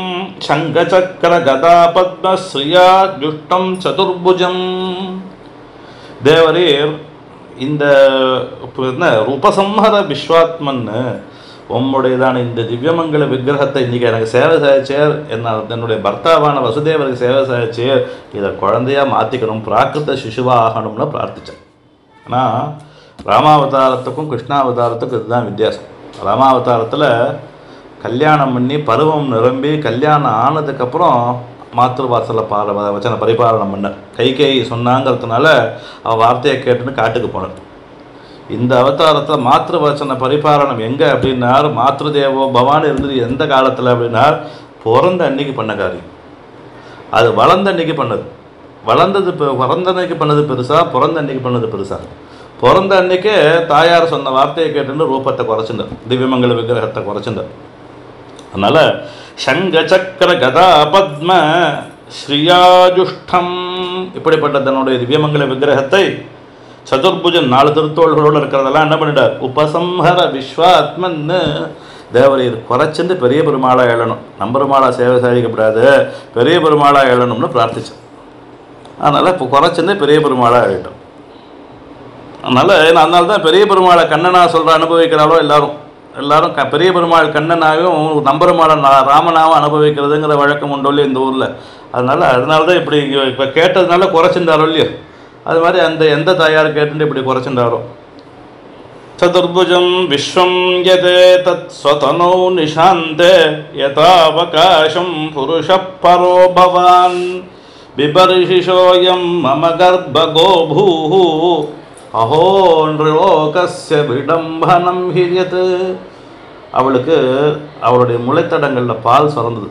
சங்கச்சக்கர கதா பத்ம ஸ்ரீயா ஜுஷ்டம் சதுர்புஜம். தேவரீர் இந்த உபசம்ஹர விஸ்வாத்மன் உம்முடையதான இந்த திவ்யமங்கல விக்கிரகத்தை இன்றைக்கி எனக்கு சேவை சாய்ச்சேர், என்னுடைய பர்த்தாவான வசுதேவருக்கு சேவை சாய்ச்சேர், இதை குழந்தையாக மாற்றிக்கணும், பிராகிருத சிசுவாக ஆகணும்னு பிரார்த்தித்தேன். ஆனால் ராமாவதாரத்துக்கும் கிருஷ்ணாவதாரத்துக்கும் இதுதான் வித்தியாசம். ராமாவதாரத்தில் கல்யாணம் பண்ணி பருவம் நிரம்பி கல்யாணம் ஆனதுக்கப்புறம் மாத்திருவாசல வச்சன பரிபாலனம் பண்ண கைகேயி சொன்னாங்கிறதுனால அவள் வார்த்தையை கேட்டுன்னு காட்டுக்கு போனார். இந்த அவதாரத்தில் மாத்திருவச்சன பரிபாலனம் எங்கே அப்படின்னார், மாத்ருதேவோ பவான் இருந்தது எந்த காலத்தில் அப்படின்னார், பிறந்த அன்னைக்கு பண்ண காரியம். அது வளர்ந்த அன்னைக்கு பண்ணது, வளர்ந்த அன்னைக்கு பண்ணது பெருசா, பிறந்த அன்னைக்கு பண்ணது பெருசா. பிறந்த அன்னைக்கே தாயார் சொன்ன வார்த்தையை கேட்டுன்னு ரூபத்தை குறைச்சிட்டார், திவ்யமங்கல விக்கிரகத்தை குறைச்சிட்டார். அதனால் சங்க சக்கர கதா பத்ம ஸ்ரீயாஜுஷ்டம் இப்படிப்பட்ட தன்னுடைய திவ்யமங்கல விக்கிரகத்தை சதுர்புஜன் 4 திருத்தோள்களோடு இருக்கிறதெல்லாம் என்ன பண்ணிட்டார், உபசம்ஹர விஸ்வாத்மன் தேவரீர் குறைச்சிருந்து பெரிய பெருமாளாக எழணும், நம்பெருமாளாக சேவை சாதிக்கப்படாது, பெரிய பெருமாளாக எழணும்னு பிரார்த்திச்சேன். அதனால் இப்போ குறைச்சிருந்து பெரிய பெருமாளாக ஆகிட்டோம். அதனால தான் பெரிய பெருமாளை கண்ணனாக சொல்கிற அனுபவிக்கிறாளோ எல்லாரும் பெரிய பெருமாள் கண்ணனாகவும் நம்பெருமாளை ராமனாகவும் அனுபவிக்கிறதுங்கிற வழக்கம் உண்டோ இல்லையோ இந்த ஊரில். அதனால தான் இப்படி இப்போ கேட்டதுனால குறைச்சிருந்தாரோ இல்லையோ, அது மாதிரி அந்த எந்த தாயார் கேட்டு இப்படி குறைச்சிருந்தாரோ. சதுர்புஜம் விஸ்வம் யதே தத் ஸ்வதனோ நிஷாந்தே யதாவகாசம் புருஷ பரோ பவான் பிபர்ஷிஷோயம் மம கர்ப்பகோ பூஹு அஹோ நிருலோகஸ்ய விடம்பனம் ஹிரியத். அவளுக்கு அவளுடைய முளைத்தடங்களில் பால் சுரந்தது,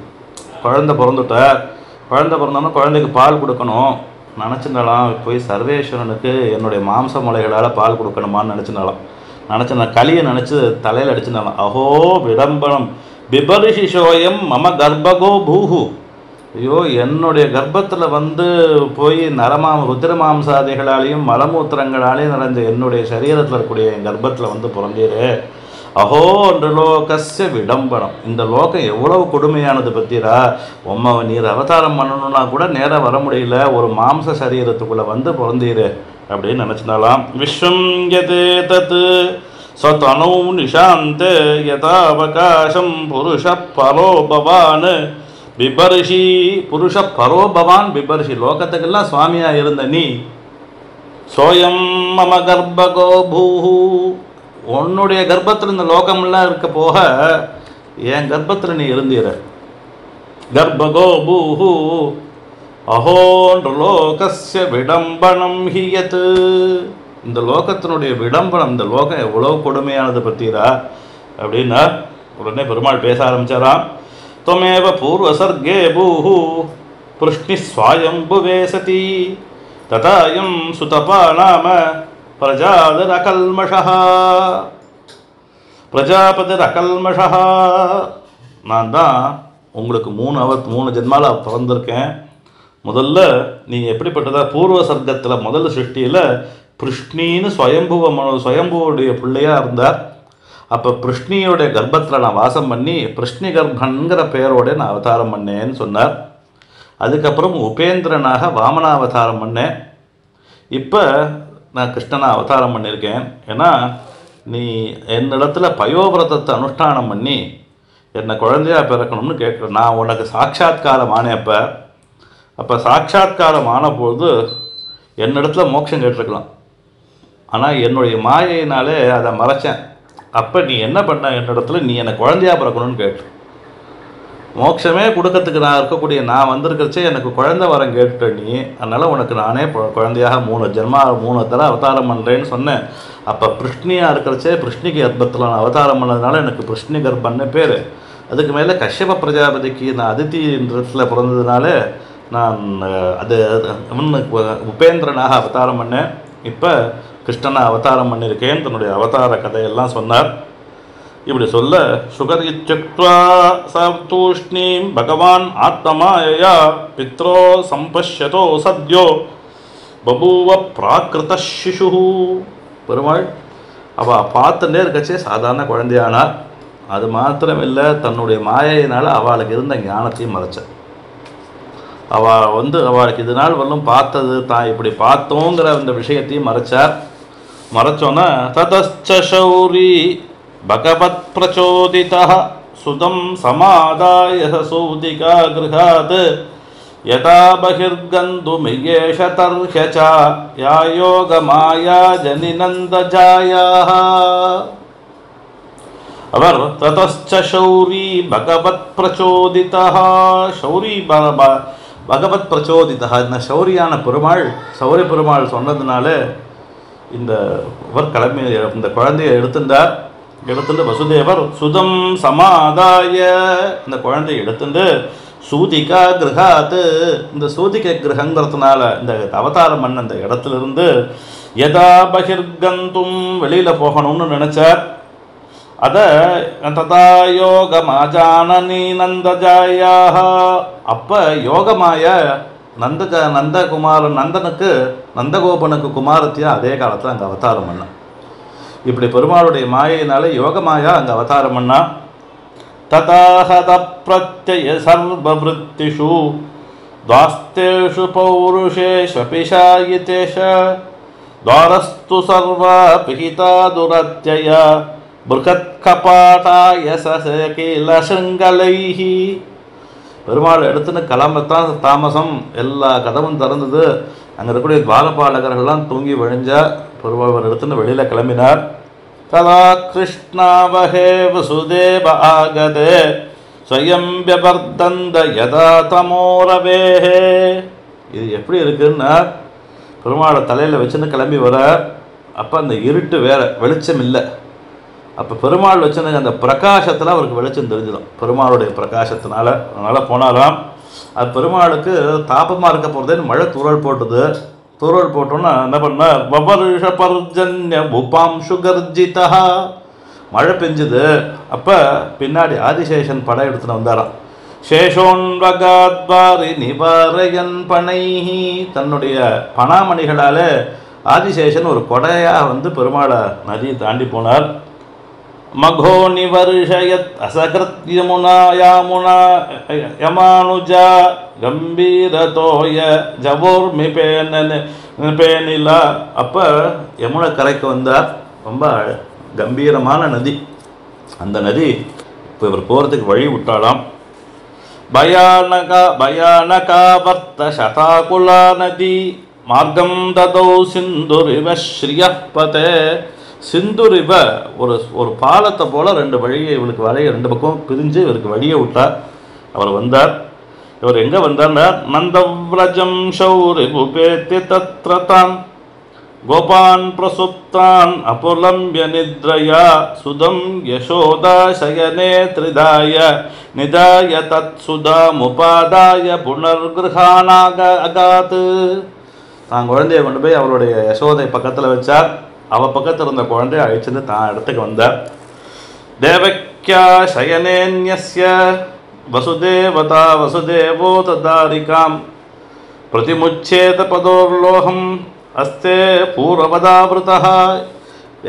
குழந்தை பிறந்தோன்னா குழந்தைக்கு பால் கொடுக்கணும் நினச்சிருந்தாலாம். போய் சர்வேஸ்வரனுக்கு என்னுடைய மாம்ச முளைகளால் பால் கொடுக்கணுமான்னு நினச்சிருந்தான், களியை நினச்சி தலையில் அடிச்சிருந்தாலாம். அஹோ விடம்பனம் பிபர்ஷிஷோயம் மம கர்ப்பகோ பூஹு. ஐயோ என்னுடைய கர்ப்பத்தில் வந்து போய் ருத்திர மாம்சாதிகளாலேயும் மலமூத்திரங்களாலேயும் நிறைஞ்ச என்னுடைய சரீரத்தில் இருக்கக்கூடிய என் கர்ப்பத்தில் வந்து பிறந்தீரே. அஹோ நிருலோகஸ்ய விடம்பனம், இந்த லோகம் எவ்வளவு கொடுமையானது பற்றிரா. நீர் அவதாரம் பண்ணணுன்னா கூட நேராக வர முடியல, ஒரு மாம்ச சரீரத்துக்குள்ளே வந்து பிறந்தீரு அப்படின்னு நினச்சினாலாம். விஸ்வம் யதே தத் ஸ்வதனோ நிஷாந்தே யதாவகாசம் புருஷ பரோ பவான் பிபர்ஷி. புருஷ பரோ பவான் பிபர்ஷி, லோகத்துக்கெல்லாம் சுவாமியாக இருந்த நீ சோயம் மம கர்ப்பகோ பூஹு, உன்னுடைய கர்ப்பத்தில் இந்த லோகமெல்லாம் இருக்க போக என் கர்ப்பத்தில் நீ இருந்தீர. கர்ப்பகோ பூஹு அஹோ நிருலோகஸ்ய விடம்பனம் ஹியத். இந்த லோகத்தினுடைய விடம்பனம், இந்த லோகம் எவ்வளோ கொடுமையானது பற்றிரா அப்படின்னா உடனே பெருமாள் பேச ஆரம்பிச்சாராம். त्वमेव पूर्वसर्गे भूः पृष्णिस्वायम्भुवे सती तथायं सुतपा नाम प्रजापतिरकल्मषः. நான் தான் உங்களுக்கு 3 ஜென்மாவில் பிறந்திருக்கேன். முதல்ல நீ எப்படிப்பட்டதா பூர்வ சர்க்கத்தில் முதல் சிருஷ்டியில் பிருஷ்ணின்னு சுயம்புவோடைய பிள்ளையாக இருந்தார். அப்போ பிருஷ்ணியோடைய கர்ப்பத்தில் நான் வாசம் பண்ணி பிருஷ்ணி கர்ப்பன்கிற பெயரோட நான் அவதாரம் பண்ணேன்னு சொன்னார். அதுக்கப்புறம் உபேந்திரனாக வாமனாவதாரம் பண்ணேன். இப்போ நான் கிருஷ்ணனை அவதாரம் பண்ணியிருக்கேன். ஏன்னா நீ என்னிடத்தில் பயோவிரதத்தை அனுஷ்டானம் பண்ணி என்னை குழந்தையாக பிறக்கணும்னு கேட்குற. நான் உனக்கு சாட்சாத்காரம் ஆனேப்போ, அப்போ சாட்சாத்காரம் ஆனபோது என்னிடத்துல மோட்சம் கேட்டிருக்கலாம். ஆனால் என்னுடைய மாயையினாலே அதை மறைச்சேன். அப்போ நீ என்ன பண்ண, என்னிடத்துல நீ என்னை குழந்தையாக பிறக்கணும்னு கேட்டு, மோட்சமே கொடுக்கறதுக்கு நான் இருக்கக்கூடிய நான் வந்திருக்கிறச்சே எனக்கு குழந்தை வரம் கேட்டுட்ட நீ. அதனால் உனக்கு நானே குழந்தையாக 3 தடவை அவதாரம் பண்ணுறேன்னு சொன்னேன். அப்போ பிருஷ்ணியாக இருக்கிறச்சே பிருஷ்ணிக்கு கர்ப்பத்தில் நான் அவதாரம் பண்ணதுனால எனக்கு பிருஷ்ணி கர்ப்பன்னு பேர். அதுக்கு மேலே கஷ்யப பிரஜாபதிக்கு நான் அதிதின்றத்தில் பிறந்ததுனால நான் அது உபேந்திரனாக அவதாரம் பண்ணேன். இப்போ கிருஷ்ணனை அவதாரம் பண்ணியிருக்கேன். தன்னுடைய அவதார கதையெல்லாம் சொன்னார். இப்படி சொல்ல சுகர் இத்யுக்த்வா சதூஷ்ணீம் பகவான் ஆத்மமாயயா பித்ரோ சம்பஷ்யதோ சத்யோ பபூவ பிராகிருத சிசு. பெருமாள் அவள் பார்த்துட்டே இருக்கச்சே சாதாரண குழந்தையானார். அது மாத்திரமில்லை, தன்னுடைய மாயையினால் அவளுக்கு இருந்த ஞானத்தையும் மறைச்சார். அவளுக்கு இது நாள் வரலும் பார்த்தது தான் இப்படி பார்த்தோங்கிற அந்த விஷயத்தையும் மறைச்சார். மறைச்சோன்னா ததச்ச சௌரி பகவத் பிரச்சோதிதः சுதம் சமாதாய சூதிகா கிருஹாத் யதா பகிர்கந்துமியேஷ தர்ஹ்யச யா யோக மாயா ஜனிநந்தஜாயாः. அவர் ததச்ச சௌரி பகவத் பிரச்சோதிதः, சௌரி பகவத் பிரச்சோதிதः, இந்த சௌரியான பெருமாள், சௌரிய பெருமாள் சொன்னதுனால இந்த இவர் கிளம்பி இந்த குழந்தையை எடுத்துட்டு வசுதேவர் சுதம் சமாதாய இந்த குழந்தையை எடுத்துட்டு சூதிகா கிரகாத்து, இந்த சூதிகை கிரகங்கிறதுனால இந்த அவதாரம் பண்ண அந்த இடத்துலேருந்து யதா பகிர்கந்தும் வெளியில் போகணும்னு நினச்சார். அதை ததா யோகமாஜானனி நந்தஜாயாக, அப்போ யோகமாய நந்தனுக்கு நந்தகோபனுக்கு குமாரத்தியா அதே காலத்தில் அங்கே அவதாரம் பண்ணான். இப்படி பெருமாளுடைய மாயினால யோகமாயா அங்கே அவதாரம் பண்ணா. ததாஹத பிரத்யய சர்வவ்ருத்திஷு தாஸ்தேஷு பௌருஷேஷபிஷாயிதேஷ துவாரஸ்து சர்வா பிஹிதா துரத்யய புர்கத் கபாட்டாய சசகில சிங்கலைஹி. பெருமாள் எடுத்துன்னு கிளம்பத்தான் தாமசம், எல்லா கதவும் திறந்தது. அங்கே இருக்கக்கூடிய துவாரபாலகர்கள்லாம் தூங்கி விழிஞ்சா பெருமாள் எடுத்துன்னு வெளியில் கிளம்பினார். ததா கிருஷ்ணாவஹே வசுதேவ ஆகதே ஸ்வயம் வியவர்தந்த யதா தமோரவேஹே. இது எப்படி இருக்குன்னா, பெருமாளை தலையில் வச்சுன்னு கிளம்பி வர, அப்போ அந்த இருட்டு வேற, வெளிச்சம் இல்லை. அப்போ பெருமாள் வச்சுன்னு அந்த பிரகாசத்தில் அவருக்கு வெளிச்சம் தெரிஞ்சிடும், பெருமாளுடைய பிரகாசத்தினால. அதனால் போனாலாம் அது பெருமாளுக்கு தாபமாக இருக்க போகிறதேன்னு மழை தூறல் போட்டுது. தூறல் போட்டோன்னா என்ன பண்ணார், வபருஷ பர்ஜன்ய உபாம்சு கர்ஜிதா, மழை பெஞ்சுது. அப்போ பின்னாடி ஆதிசேஷன் படம் எடுத்துன்னு வந்தாராம். சேஷோன்வகாத்வாரி நிவாரயன் பனைஹி, தன்னுடைய பனாமணிகளால் ஆதிசேஷன் ஒரு கொடையாக வந்து பெருமாளை நதியை தாண்டி போனார். மகோ நிவர்ஷயத் அசகிருத் யமுனா யாமுனா யமானுஜா கம்பீரதோய ஜவோர்மிபேனிலா. அப்போ யமுனை கரைக்கு வந்தார். ரொம்ப கம்பீரமான நதி. அந்த நதி இப்போ இவர் போகிறதுக்கு வழி விட்டாலாம். பயானகா வர்த்த சதாகுலா நதி மார்க்கம் ததோ சிந்துரிவ ஸ்ரீயப்பதே. சிந்துரிவ ஒரு பாலத்தை போல் ரெண்டு வழியை இவளுக்கு வரைய, ரெண்டு பக்கம் பிரிஞ்சு இவருக்கு வழியை விட்டார். அவர் வந்தார். இவர் எங்கே வந்தார்னா, நந்தவ்ரஜம் ஷௌரி உபேத்தி தத்ரதான் கோபான் பிரசுப்தான் அபுலம்பிய நித்ரயா சுதம் யசோதா சயனே த்ரிதாய நிதாய தத் சுதா முபாதாய புனர்கிருஹானாக அகாத்து. தான் குழந்தையை கொண்டு போய் அவருடைய யசோதை பக்கத்தில் வச்சார். அவள் பக்கத்தில் இருந்த குழந்தைய அழிச்சுட்டு தான் இடத்துக்கு வந்தார். தேவக்கியா சயனேன்யஸ்ய வசுதேவதா வசுதேவோ ததாரிகாம் பிரதிமுச்சேத பதோர்லோகம் அஸ்தே பூர்வதாவிருதா.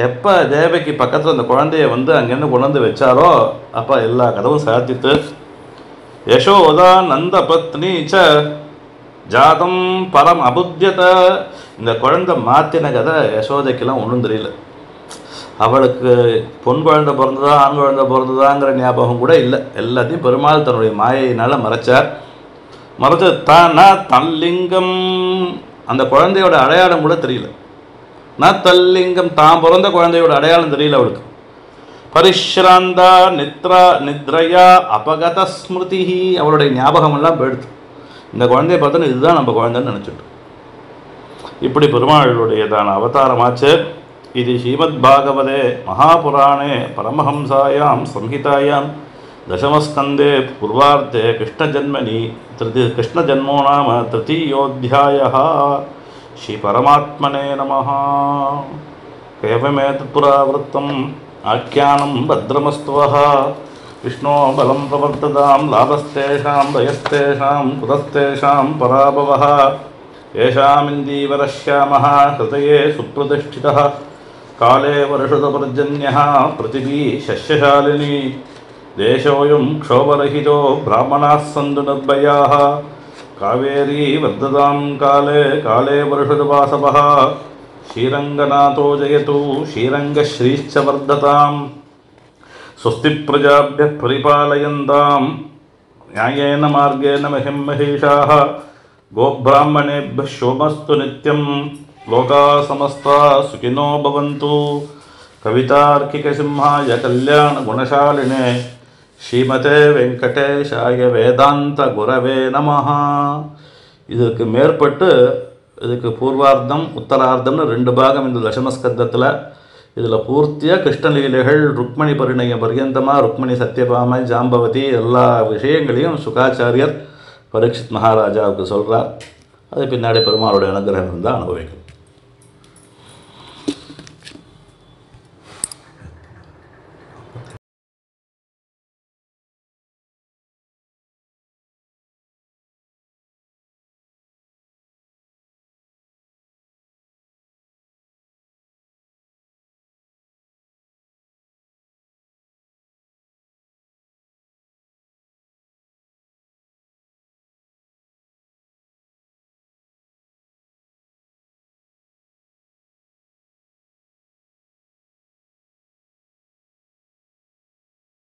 எப்போ தேவகி பக்கத்தில் அந்த குழந்தைய வந்து அங்கேருந்து கொண்டு வந்து வச்சாரோ அப்போ எல்லா கதவும் சாத்திட்டு யசோதா நந்த பத்னி ச ஜாதம் பரம் அபுத்தியத இந்த குழந்தை மாற்றின கதை யசோதைக்கெல்லாம் ஒன்றும் தெரியல. அவளுக்கு பொன் குழந்தை பிறந்ததா ஆண் குழந்தை பிறந்ததாங்கிற ஞாபகம் கூட இல்லை. எல்லாத்தையும் பெருமாள் தன்னுடைய மாயையினால் மறைச்சார். மறைச்ச தானா தல்லிங்கம், அந்த குழந்தையோட அடையாளம் கூட தெரியல. நான் தல்லிங்கம், தான் பிறந்த குழந்தையோட அடையாளம் தெரியல அவளுக்கு. பரிஷ்ராந்தா நித்ரையா அபகத ஸ்மிருதி, அவளுடைய ஞாபகமெல்லாம் போயிடுது. இந்த குழந்தைய பார்த்தோன்னு இதுதான் நம்ம குழந்தைன்னு நினச்சிட்டு. இப்படி பெருமாளுடையதான அவதாரமாச்சு. இது ஸ்ரீமத் பாகவதே மகாபுராணே பரமஹம்சாயாம் சம்ஹிதாயாம் தசமஸ்கந்தே பூர்வார்த்தே கிருஷ்ணஜன்மனி கிருஷ்ணஜன்மோ நாம திருத்தீயோऽध्यायः. ஸ்ரீ பரமாத்மனே நமः. ஏவமேதத் புராவృத்தம் ஆख्यानं பத்ரமஸ்துவः. விஷ்ணோ பலம் பிரவர்த்ததாம் லாபஸ்தேஷாம் பயஸ்தேஷாம் குதஸ்தேஷாம் பராபவः. ஏஷாமிந்தீவரஸ்யாமः ஹிருதயே சுப்ரதிஷ்டிதः. காலே வருஷதபர்ஜன்யः பிருத்திவி சஸ்யசாலினி. தேசோயம் க்ஷோபரஹிதோ பிராமணாः சந்து நிர்பயாः. காவேரி வர்ததாம் காலே காலே வருஷதவாசவः. ஸ்ரீரங்கநாதோ ஜயது ஸ்ரீரங்கஸ்ரீश्च வர்ததாம். स्वस्ति प्रजाभ्यः परिपालयन्ताम् न्यायेन मार्गेण महिं महिषाः. गोब्राह्मणेभ्यः शोभमस्तु नित्यं. लोकाः समस्ताः सुखिनो भवन्तु. कवितार्किकसिंहाय कल्याणगुणशालिने श्रीमते वेङ्कटेशाय वेदान्त गुरवे नमः. இதற்கு மேற்பட்டு இதுக்கு பூர்வார்த்தம் உத்தரார்த்தம்னு 2 பாகம் இந்த தசமஸ்கந்தத்தில். இதில் பூர்த்தியாக கிருஷ்ணலீலைகள் ருக்மணி பரிணய பர்யந்தமாக ருக்மணி சத்யபாமை ஜாம்பவதி எல்லா விஷயங்களையும் சுகாச்சாரியர் பரீட்சித் மகாராஜாவுக்கு சொல்கிறார். அது பின்னாடி பெருமாளுடைய அனுகிரகம் இருந்தால் அனுபவிக்கணும்.